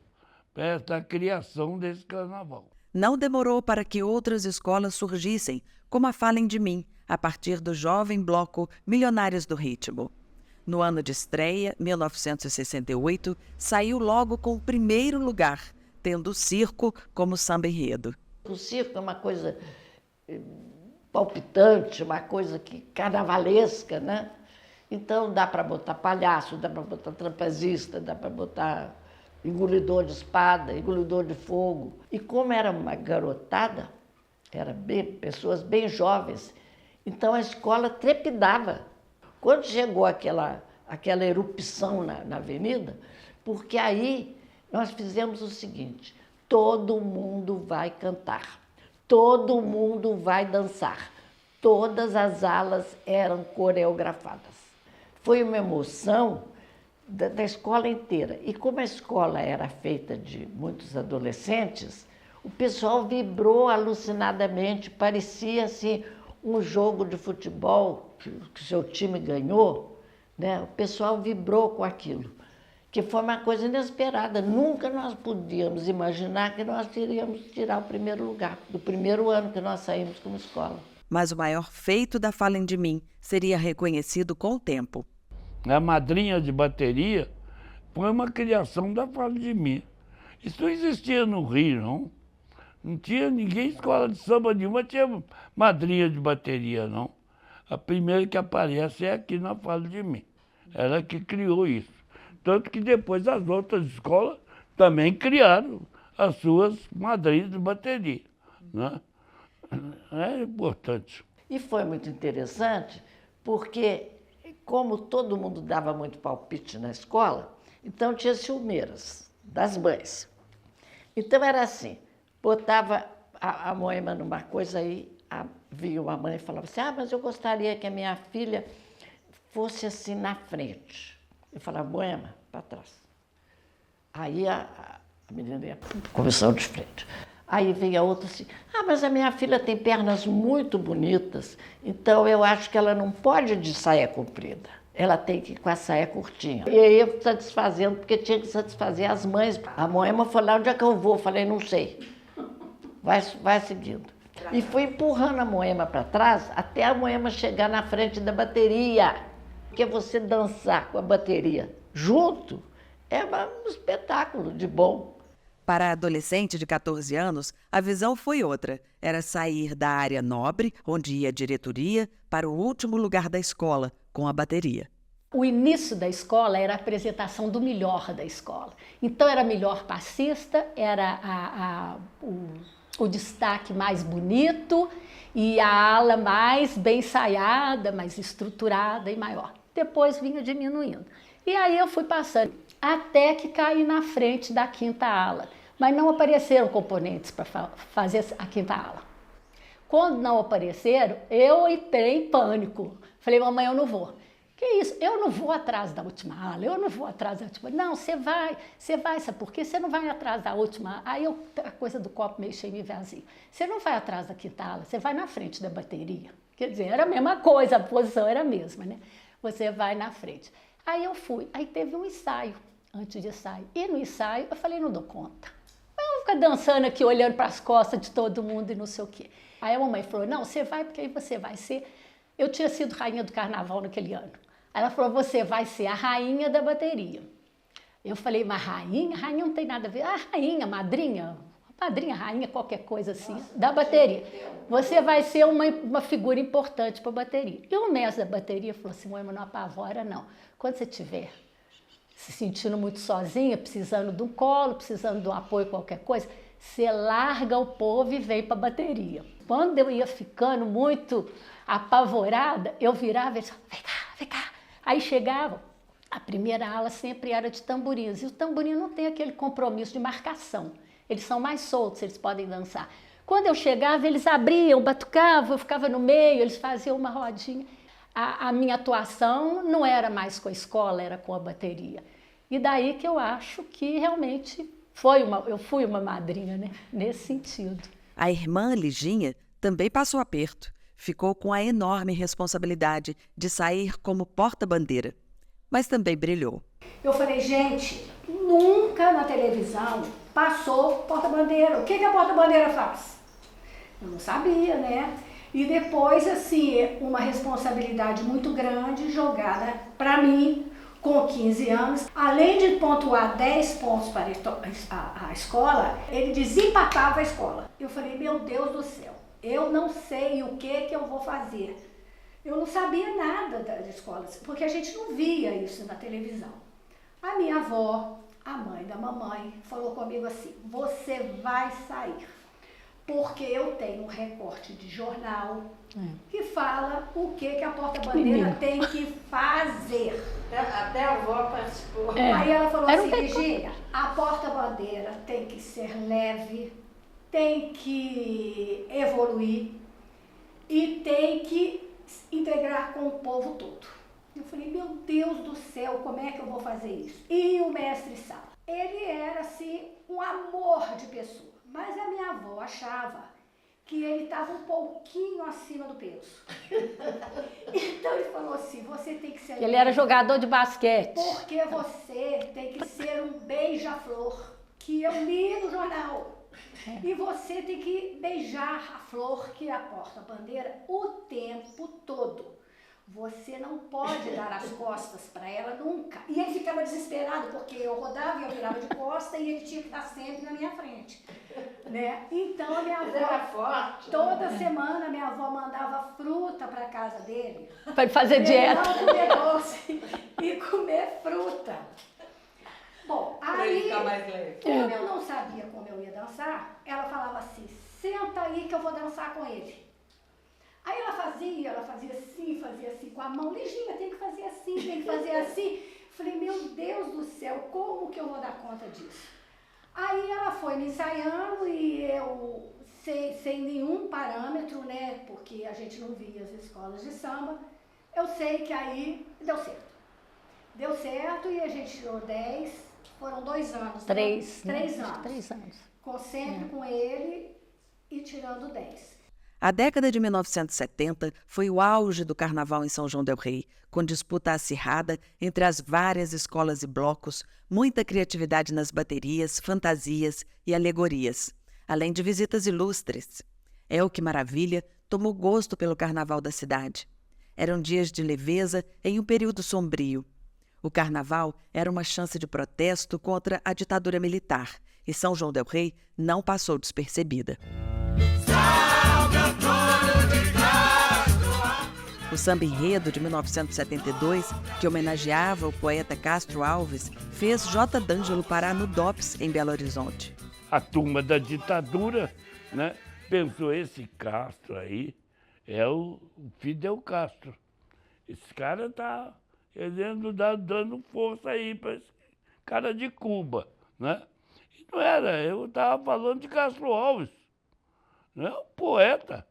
para a criação desse carnaval. Não demorou para que outras escolas surgissem, como a Falem de Mim, a partir do jovem bloco Milionários do Ritmo. No ano de estreia, 1968, saiu logo com o primeiro lugar, tendo o circo como samba-enredo. O circo é uma coisa palpitante, uma coisa carnavalesca, né? Então dá para botar palhaço, dá para botar trapezista, dá para botar engolidor de espada, engolidor de fogo. E como era uma garotada, pessoas bem jovens, então a escola trepidava. Quando chegou aquela erupção na avenida, porque aí nós fizemos o seguinte: todo mundo vai cantar, todo mundo vai dançar, todas as alas eram coreografadas. Foi uma emoção da escola inteira. E como a escola era feita de muitos adolescentes, o pessoal vibrou alucinadamente, parecia assim um jogo de futebol que o seu time ganhou, né? O pessoal vibrou com aquilo, que foi uma coisa inesperada. Nunca nós podíamos imaginar que nós iríamos tirar o primeiro lugar, do primeiro ano que nós saímos como escola. Mas o maior feito da Falem de Mim seria reconhecido com o tempo. A madrinha de bateria foi uma criação da Falem de Mim. Isso não existia no Rio, não. Não tinha ninguém, escola de samba nenhuma tinha madrinha de bateria, não. A primeira que aparece é aqui na Falem de Mim. Ela que criou isso. Tanto que depois as outras escolas também criaram as suas madrinhas de bateria, né? É importante. E foi muito interessante porque, como todo mundo dava muito palpite na escola, então tinha ciumeiras das mães. Então era assim, botava a Moema numa coisa aí, vinha uma mãe e falava assim: mas eu gostaria que a minha filha fosse assim na frente. Eu falava: Moema, para trás. Aí a menina ia para a comissão de frente. Aí vinha outra assim: mas a minha filha tem pernas muito bonitas, então eu acho que ela não pode ir de saia comprida. Ela tem que ir com a saia curtinha. E aí eu satisfazendo, porque tinha que satisfazer as mães. A Moema falou: onde é que eu vou? Eu falei: não sei. Vai seguindo. E fui empurrando a Moema para trás até a Moema chegar na frente da bateria. Porque você dançar com a bateria junto é um espetáculo de bom. Para a adolescente de 14 anos, a visão foi outra. Era sair da área nobre, onde ia a diretoria, para o último lugar da escola, com a bateria. O início da escola era a apresentação do melhor da escola. Então era melhor passista, era o destaque mais bonito e a ala mais bem ensaiada, mais estruturada e maior. Depois vinha diminuindo. E aí eu fui passando, até que caí na frente da quinta ala. Mas não apareceram componentes para fazer a quinta ala. Quando não apareceram, eu entrei em pânico. Falei, mamãe, eu não vou. Que isso? Eu não vou atrás da última ala, eu não vou atrás da última. Não, você vai, sabe por quê? Você não vai atrás da última. Aí a coisa do copo meio cheio e vazio. Você não vai atrás da quinta ala, você vai na frente da bateria. Quer dizer, era a mesma coisa, a posição era a mesma, né? Você vai na frente. Aí eu fui, aí teve um ensaio, antes de ensaio. E no ensaio eu falei, não dou conta. Eu vou ficar dançando aqui, olhando para as costas de todo mundo e não sei o quê. Aí a mamãe falou, não, você vai porque aí você vai ser... Eu tinha sido rainha do carnaval naquele ano. Aí ela falou, você vai ser a rainha da bateria. Eu falei, mas rainha? Rainha não tem nada a ver. Ah, rainha, madrinha, rainha, qualquer coisa assim, da bateria. Você vai ser uma figura importante para a bateria. E o mestre da bateria falou assim, mãe, mas não apavora não. Quando você estiver se sentindo muito sozinha, precisando de um colo, precisando de um apoio, qualquer coisa, você larga o povo e vem para a bateria. Quando eu ia ficando muito apavorada, eu virava e disse, vem cá, vem cá. Aí chegava, a primeira ala sempre era de tamborins, e o tamborim não tem aquele compromisso de marcação. Eles são mais soltos, eles podem dançar. Quando eu chegava, eles abriam, batucavam, eu ficava no meio, eles faziam uma rodinha. A minha atuação não era mais com a escola, era com a bateria. E daí que eu acho que realmente eu fui uma madrinha, né? Nesse sentido. A irmã Liginha também passou aperto. Ficou com a enorme responsabilidade de sair como porta-bandeira. Mas também brilhou. Eu falei, gente, nunca na televisão passou porta-bandeira. O que a porta-bandeira faz? Eu não sabia, né? E depois, assim, uma responsabilidade muito grande jogada para mim, com 15 anos. Além de pontuar 10 pontos para a escola, ele desempatava a escola. Eu falei, meu Deus do céu, eu não sei o que eu vou fazer. Eu não sabia nada das escolas, porque a gente não via isso na televisão. A minha avó, a mãe da mamãe, falou comigo assim, você vai sair. Porque eu tenho um recorte de jornal que fala o que a porta-bandeira tem que fazer. Até a avó participou. Aí ela falou assim, Virgínia, a porta-bandeira tem que ser leve, tem que evoluir e tem que integrar com o povo todo. Eu falei, meu Deus do céu, como é que eu vou fazer isso? E o mestre Sala, ele era assim um amor de pessoa. Mas a minha avó achava que ele estava um pouquinho acima do peso. Então ele falou assim, você tem que ser... Ele era jogador de basquete. Porque você tem que ser um beija-flor, que eu li no jornal. E você tem que beijar a flor, que é a porta-bandeira, o tempo todo. Você não pode dar as costas para ela nunca. E ele ficava desesperado, porque eu rodava e eu virava de costa e ele tinha que estar sempre na minha frente. Né? Então a minha avó, era forte, toda semana, minha avó mandava fruta para casa dele. Para fazer dieta. Não comer doce e comer fruta. Bom, aí, como eu não sabia como eu ia dançar, ela falava assim, senta aí que eu vou dançar com ele. Aí ela fazia assim com a mão, Liginha, tem que fazer assim, tem que fazer assim. Falei, meu Deus do céu, como que eu vou dar conta disso? Aí ela foi me ensaiando e eu, sem nenhum parâmetro, né, porque a gente não via as escolas de samba, eu sei que aí deu certo. Deu certo e a gente tirou 10, foram 2 anos. 3, né? 3 né? anos. 3 anos. Sempre com ele e tirando 10. A década de 1970 foi o auge do carnaval em São João del Rei, com disputa acirrada entre as várias escolas e blocos, muita criatividade nas baterias, fantasias e alegorias, além de visitas ilustres. Elke Maravilha tomou gosto pelo carnaval da cidade. Eram dias de leveza em um período sombrio. O carnaval era uma chance de protesto contra a ditadura militar e São João del Rei não passou despercebida. O samba enredo de 1972, que homenageava o poeta Castro Alves, fez J. D'Angelo parar no DOPS, em Belo Horizonte. A turma da ditadura, né, pensou, esse Castro aí é o Fidel Castro. Esse cara está querendo dando força aí para esse cara de Cuba, né? E não era, eu estava falando de Castro Alves, né, um poeta,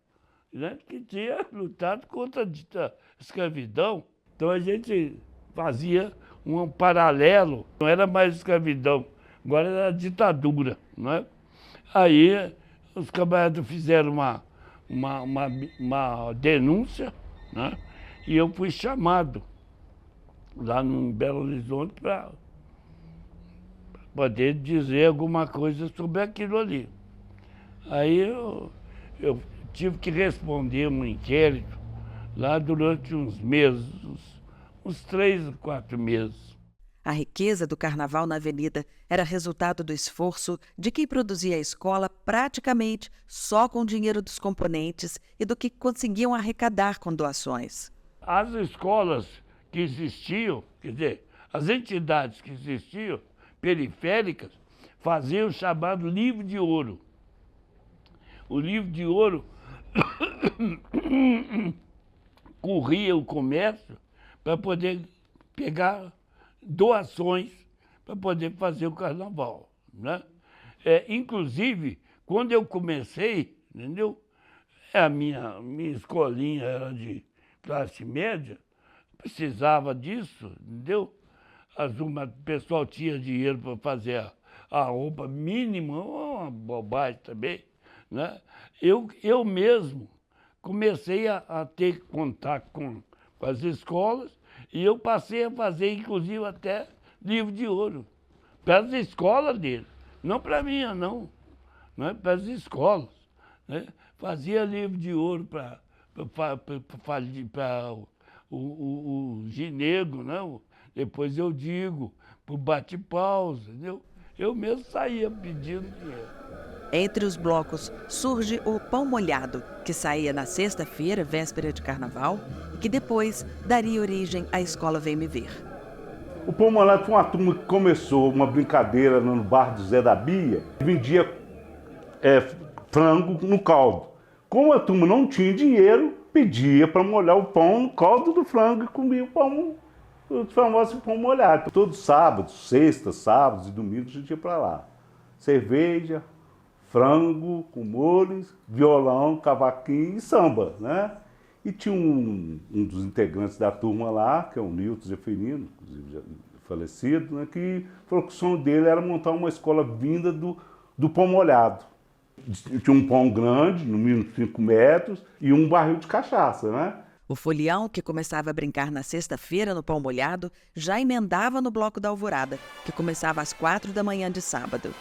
né, que tinha lutado contra a escravidão. Então a gente fazia um paralelo, não era mais escravidão, agora era ditadura, né? Aí os camaradas fizeram uma denúncia, né? E eu fui chamado lá no Belo Horizonte para poder dizer alguma coisa sobre aquilo ali. Aí eu tive que responder um inquérito lá durante uns meses, uns 3 ou 4 meses. A riqueza do carnaval na avenida era resultado do esforço de quem produzia a escola praticamente só com o dinheiro dos componentes e do que conseguiam arrecadar com doações. As escolas que existiam, quer dizer, as entidades que existiam, periféricas, faziam o chamado livro de ouro. O livro de ouro corria o comércio para poder pegar doações para poder fazer o carnaval, né? Inclusive, quando eu comecei, entendeu? A minha escolinha era de classe média, precisava disso, entendeu? O pessoal tinha dinheiro para fazer a roupa mínima, uma bobagem também, né? Eu mesmo comecei a ter contato com as escolas e eu passei a fazer, inclusive, até livro de ouro para as escolas deles, não para a minha, não, né? Para as escolas, né? Fazia livro de ouro para o ginego, né? Depois eu digo, para o bate-pausa, entendeu? Eu mesmo saía pedindo dinheiro. Entre os blocos surge o Pão Molhado, que saía na sexta-feira, véspera de carnaval, e que depois daria origem à Escola Vem Me Ver. O Pão Molhado foi uma turma que começou uma brincadeira no bar do Zé da Bia, vendia frango no caldo. Como a turma não tinha dinheiro, pedia para molhar o pão no caldo do frango e comia o pão, o famoso pão molhado. Todos sábados, sextas, sábados e domingos a gente ia para lá. Cerveja, frango com molhos, violão, cavaquinho e samba, né? E tinha um dos integrantes da turma lá, que é o Nilton Zeferino, inclusive já falecido, né? Que falou que o sonho dele era montar uma escola vinda do pão molhado. Tinha um pão grande, no mínimo 5 metros, e um barril de cachaça, né? O folião, que começava a brincar na sexta-feira no Pão Molhado, já emendava no Bloco da Alvorada, que começava às 4 da manhã de sábado.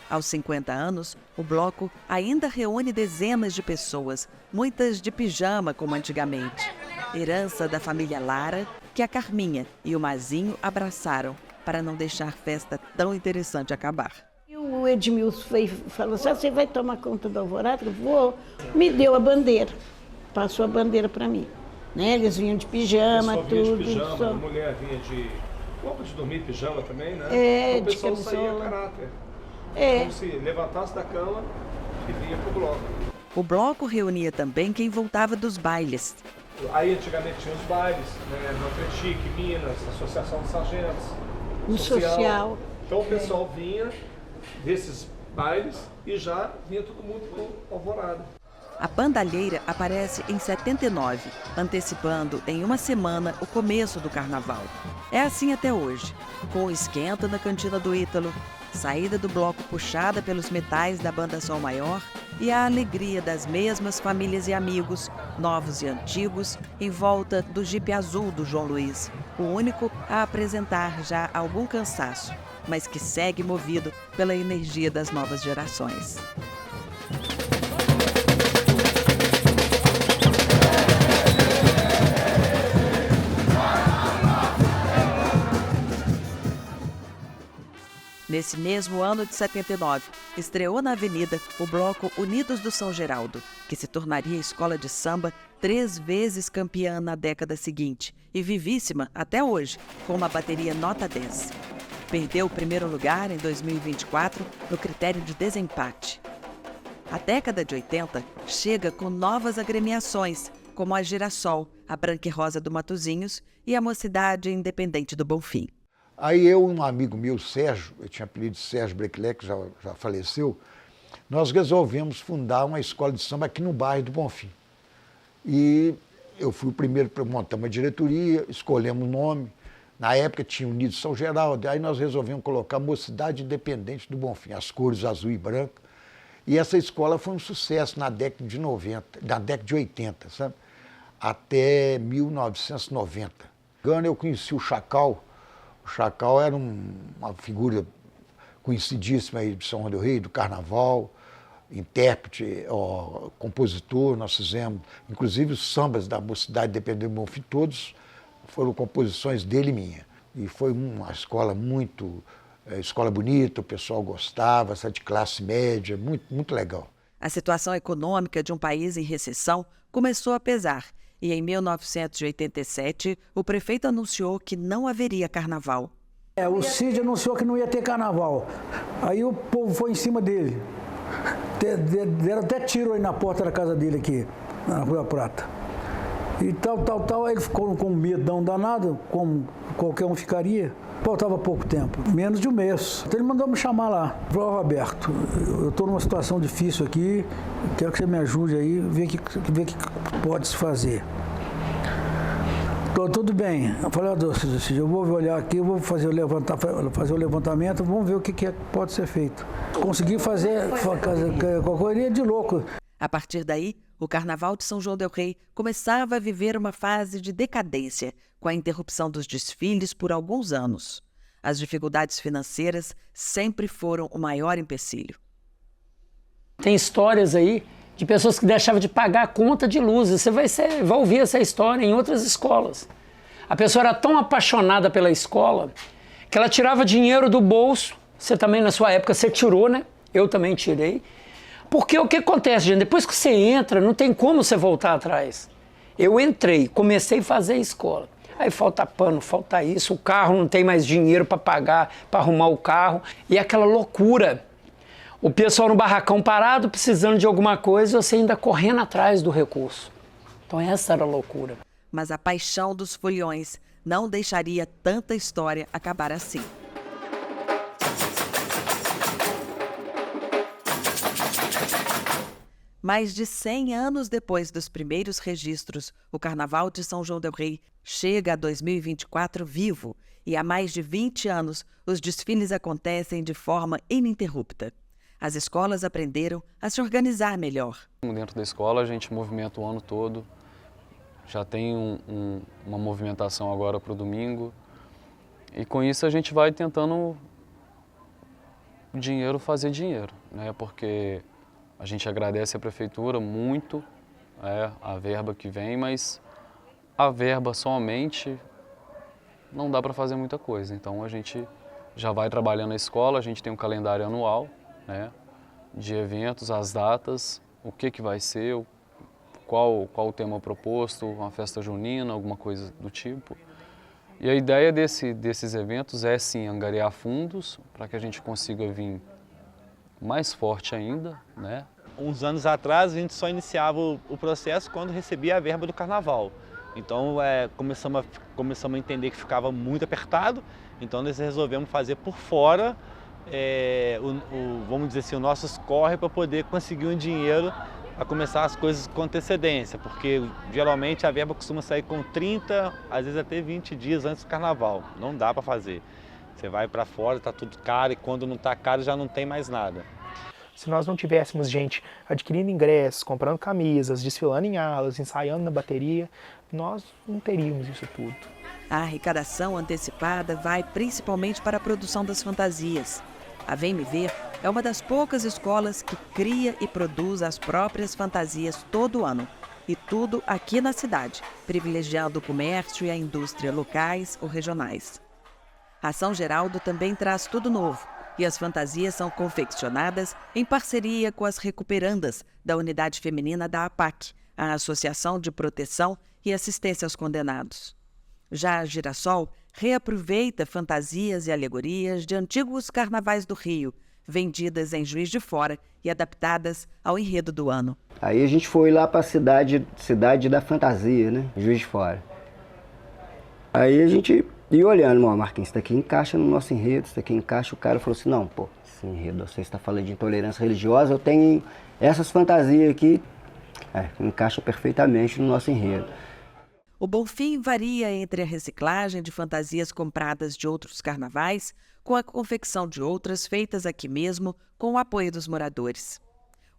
Aos 50 anos, o bloco ainda reúne dezenas de pessoas, muitas de pijama como antigamente. Herança da família Lara, que a Carminha e o Mazinho abraçaram para não deixar a festa tão interessante acabar. O Edmilson falou assim, você vai tomar conta da Alvorada? Eu vou. Me deu a bandeira, passou a bandeira para mim. Né? Eles vinham de pijama, tudo. De pijama, só. A mulher vinha de roupa de dormir, pijama também, né? É, então, o pessoal de saía camisola. a caráter. É. Como se levantasse da cama e vinha pro bloco. O bloco reunia também quem voltava dos bailes. Aí antigamente tinha os bailes, né? Manfred, Minas, Associação de Sargentos, No social. Então o pessoal vinha desses bailes e já vinha todo mundo pro Alvorada. A bandalheira aparece em 79, antecipando em uma semana o começo do carnaval. É assim até hoje, com o esquenta na cantina do Ítalo, saída do bloco puxada pelos metais da banda Sol Maior e a alegria das mesmas famílias e amigos, novos e antigos, em volta do Jeep azul do João Luiz, o único a apresentar já algum cansaço, mas que segue movido pela energia das novas gerações. Nesse mesmo ano de 79, estreou na Avenida o bloco Unidos do São Geraldo, que se tornaria escola de samba 3 vezes campeã na década seguinte e vivíssima até hoje, com uma bateria nota 10. Perdeu o primeiro lugar em 2024 no critério de desempate. A década de 80 chega com novas agremiações, como a Girassol, a Branca e Rosa do Matozinhos e a Mocidade Independente do Bonfim. Aí eu e um amigo meu, Sérgio, eu tinha apelido de Sérgio Breclé, que já faleceu, nós resolvemos fundar uma escola de samba aqui no bairro do Bonfim. E eu fui o primeiro para montar uma diretoria, escolhemos o nome. Na época tinha Unido São Geraldo, aí nós resolvemos colocar Mocidade Independente do Bonfim, as cores azul e branco. E essa escola foi um sucesso na década de 90, na década de 80, sabe? Até 1990. Eu conheci o Chacal. O Chacal era uma figura conhecidíssima aí de São João del Rei, do Carnaval, intérprete, compositor. Nós fizemos, inclusive os sambas da Mocidade Independente do Bonfim, todos foram composições dele e minha. E foi uma escola escola bonita, o pessoal gostava, essa de classe média, muito legal. A situação econômica de um país em recessão começou a pesar. E em 1987, o prefeito anunciou que não haveria carnaval. O Cid anunciou que não ia ter carnaval. Aí o povo foi em cima dele. Deram até tiro aí na porta da casa dele aqui, na Rua Prata. E tal. Aí ele ficou com um medão danado, como qualquer um ficaria. Faltava pouco tempo, menos de um mês. Então ele mandou me chamar lá. Falou, Roberto, eu estou numa situação difícil aqui, quero que você me ajude aí, ver o que pode se fazer. Tudo bem. Eu falei, eu vou olhar aqui, eu vou fazer o levantamento, vamos ver o que pode ser feito. Consegui fazer uma correria de louco. A partir daí, o Carnaval de São João del Rei começava a viver uma fase de decadência, com a interrupção dos desfiles por alguns anos. As dificuldades financeiras sempre foram o maior empecilho. Tem histórias aí de pessoas que deixavam de pagar a conta de luz. Você vai ouvir essa história em outras escolas. A pessoa era tão apaixonada pela escola que ela tirava dinheiro do bolso. Você também, na sua época, você tirou, né? Eu também tirei. Porque o que acontece, gente? Depois que você entra, não tem como você voltar atrás. Eu entrei, comecei a fazer escola. Aí falta pano, falta isso, o carro não tem mais dinheiro para pagar, para arrumar o carro. E aquela loucura. O pessoal no barracão parado, precisando de alguma coisa, você ainda correndo atrás do recurso. Então essa era a loucura. Mas a paixão dos foliões não deixaria tanta história acabar assim. Mais de 100 anos depois dos primeiros registros, o Carnaval de São João del Rei chega a 2024 vivo e há mais de 20 anos os desfiles acontecem de forma ininterrupta. As escolas aprenderam a se organizar melhor. Dentro da escola a gente movimenta o ano todo, já tem uma movimentação agora para o domingo e com isso a gente vai tentando fazer dinheiro, né? Porque a gente agradece a prefeitura muito, a verba que vem, mas a verba somente não dá para fazer muita coisa. Então a gente já vai trabalhando na escola, a gente tem um calendário anual, né, de eventos, as datas, o que vai ser, qual o tema proposto, uma festa junina, alguma coisa do tipo. E a ideia desses eventos é sim angariar fundos para que a gente consiga vir mais forte ainda, né? Uns anos atrás a gente só iniciava o processo quando recebia a verba do carnaval. Então começamos a entender que ficava muito apertado, então nós resolvemos fazer por fora, vamos dizer assim, o nosso escorre para poder conseguir um dinheiro a começar as coisas com antecedência, porque geralmente a verba costuma sair com 30, às vezes até 20 dias antes do carnaval. Não dá para fazer. Você vai para fora, está tudo caro e quando não está caro já não tem mais nada. Se nós não tivéssemos gente adquirindo ingressos, comprando camisas, desfilando em alas, ensaiando na bateria, nós não teríamos isso tudo. A arrecadação antecipada vai principalmente para a produção das fantasias. A Vem Me Ver é uma das poucas escolas que cria e produz as próprias fantasias todo ano. E tudo aqui na cidade, privilegiando o comércio e a indústria locais ou regionais. A São Geraldo também traz tudo novo. e as fantasias são confeccionadas em parceria com as recuperandas da Unidade Feminina da APAC, a Associação de Proteção e Assistência aos Condenados. Já a Girassol reaproveita fantasias e alegorias de antigos carnavais do Rio, vendidas em Juiz de Fora e adaptadas ao enredo do ano. Aí a gente foi lá para a cidade da fantasia, né? Juiz de Fora. Aí a gente ia olhando, Marquinhos, isso daqui encaixa no nosso enredo, isso daqui encaixa. O cara falou assim, não, pô, esse enredo, você está falando de intolerância religiosa, eu tenho essas fantasias aqui, encaixa perfeitamente no nosso enredo. O Bonfim varia entre a reciclagem de fantasias compradas de outros carnavais com a confecção de outras feitas aqui mesmo com o apoio dos moradores.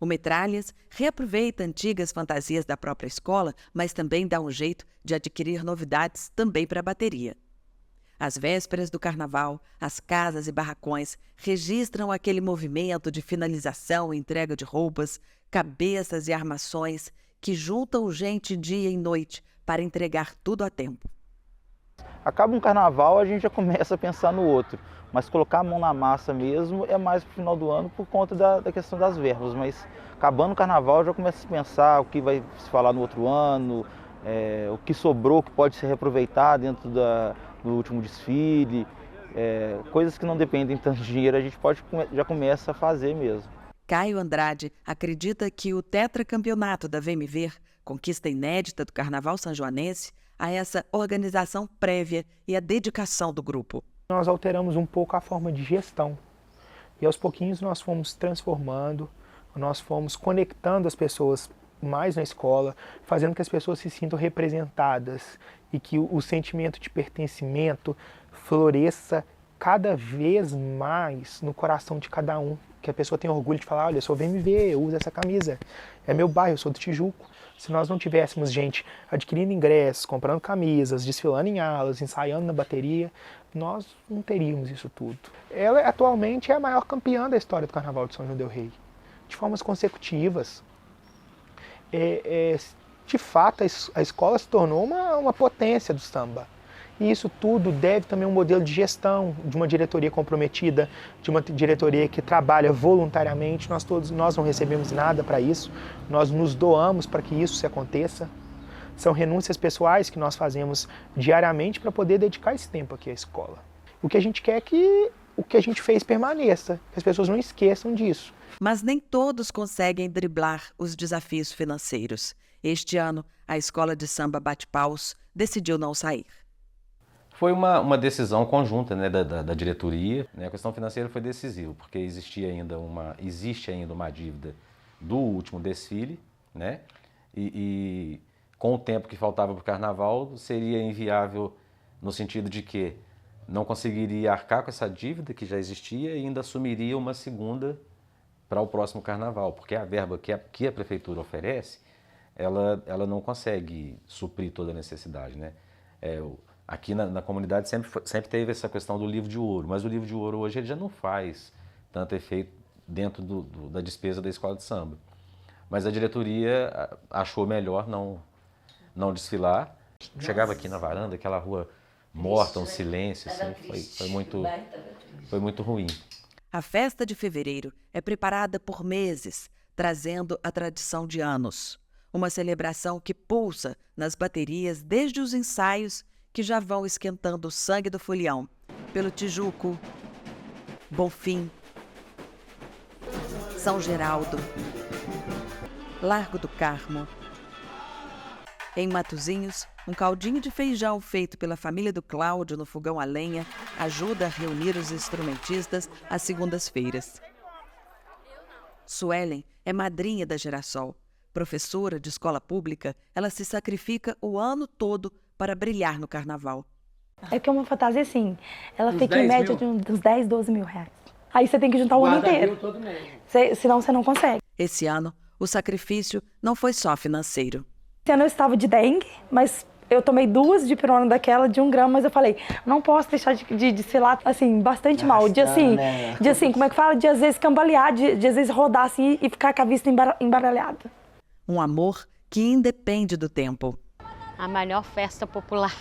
O Metralhas reaproveita antigas fantasias da própria escola, mas também dá um jeito de adquirir novidades também para a bateria. Às vésperas do carnaval, as casas e barracões registram aquele movimento de finalização e entrega de roupas, cabeças e armações que juntam gente dia e noite para entregar tudo a tempo. Acaba um carnaval, a gente já começa a pensar no outro, mas colocar a mão na massa mesmo é mais para o final do ano por conta da questão das verbas, mas acabando o carnaval já começa a pensar o que vai se falar no outro ano, o que sobrou que pode ser reaproveitado dentro do último desfile, coisas que não dependem tanto de dinheiro, a gente já começa a fazer mesmo. Caio Andrade acredita que o tetracampeonato da VMV, conquista inédita do Carnaval sanjoanense, a essa organização prévia e a dedicação do grupo. Nós alteramos um pouco a forma de gestão e aos pouquinhos nós fomos transformando, nós fomos conectando as pessoas mais na escola, fazendo que as pessoas se sintam representadas e que o sentimento de pertencimento floresça cada vez mais no coração de cada um, que a pessoa tenha orgulho de falar, olha, eu sou VMV, eu uso essa camisa, é meu bairro, eu sou do Tijuco. Se nós não tivéssemos gente adquirindo ingressos, comprando camisas, desfilando em alas, ensaiando na bateria, nós não teríamos isso tudo. Ela atualmente é a maior campeã da história do Carnaval de São João del Rei, de formas consecutivas. De fato, a escola se tornou uma potência do samba. E isso tudo deve também a um modelo de gestão, de uma diretoria comprometida, de uma diretoria que trabalha voluntariamente. Nós não recebemos nada para isso, nós nos doamos para que isso se aconteça. São renúncias pessoais que nós fazemos diariamente para poder dedicar esse tempo aqui à escola. O que a gente quer é que o que a gente fez permaneça, que as pessoas não esqueçam disso. Mas nem todos conseguem driblar os desafios financeiros. Este ano, a Escola de Samba Bate-Paus decidiu não sair. Foi uma decisão conjunta, né, da diretoria. A questão financeira foi decisiva, porque existe ainda uma dívida do último desfile, né? E com o tempo que faltava para o carnaval, seria inviável no sentido de que não conseguiria arcar com essa dívida que já existia e ainda assumiria uma segunda para o próximo carnaval, porque a verba que a prefeitura oferece, ela não consegue suprir toda a necessidade, né? Aqui na comunidade sempre teve essa questão do livro de ouro, mas o livro de ouro hoje ele já não faz tanto efeito dentro da despesa da escola de samba. Mas a diretoria achou melhor não desfilar. Chegava aqui na varanda, aquela rua morta, um silêncio, assim, foi muito ruim. A festa de fevereiro é preparada por meses, trazendo a tradição de anos. Uma celebração que pulsa nas baterias desde os ensaios que já vão esquentando o sangue do folião pelo Tijuco, Bonfim, São Geraldo, Largo do Carmo. Em Matozinhos, um caldinho de feijão feito pela família do Cláudio no fogão a lenha ajuda a reunir os instrumentistas às segundas-feiras. Suelen é madrinha da Girassol. Professora de escola pública, ela se sacrifica o ano todo para brilhar no carnaval. É que é uma fantasia assim, ela fica em média de uns 10, 12 mil reais. Aí você tem que juntar o ano inteiro, senão você não consegue. Esse ano, o sacrifício não foi só financeiro. Esse ano eu estava de dengue, mas eu tomei 2 de pirona daquela de 1 grama, mas eu falei, não posso deixar de desfilar, assim, bastante mal. De assim, como é que fala? De às vezes cambalear, de às vezes rodar assim e ficar com a vista embaralhada. Um amor que independe do tempo. A melhor festa popular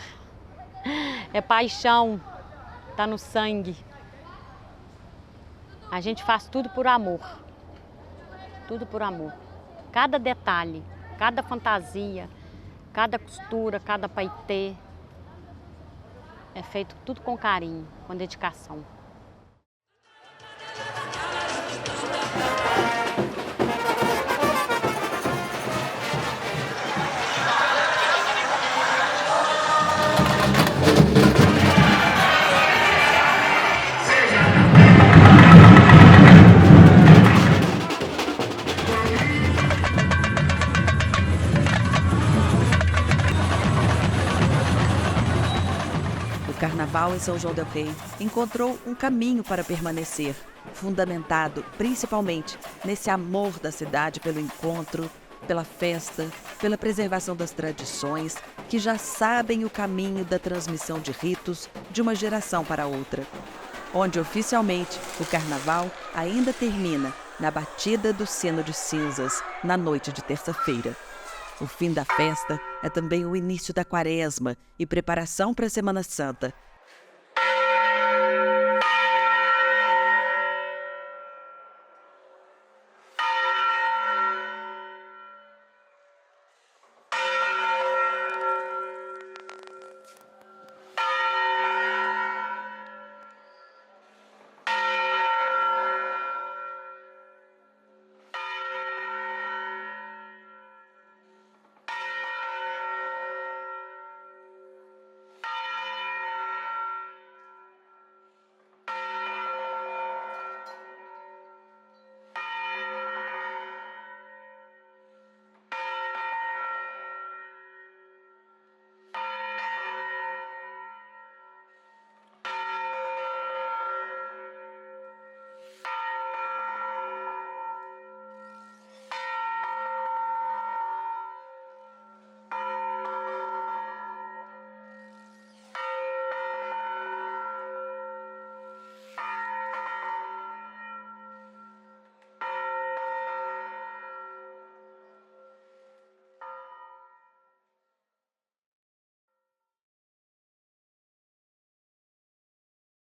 é paixão, tá no sangue. A gente faz tudo por amor. Tudo por amor. Cada detalhe, cada fantasia, cada costura, cada paetê. É feito tudo com carinho, com dedicação. O Carnaval em São João del Rei encontrou um caminho para permanecer, fundamentado principalmente nesse amor da cidade pelo encontro, pela festa, pela preservação das tradições, que já sabem o caminho da transmissão de ritos de uma geração para outra. Onde oficialmente o Carnaval ainda termina na batida do sino de cinzas na noite de terça-feira. O fim da festa é também o início da Quaresma e preparação para a Semana Santa,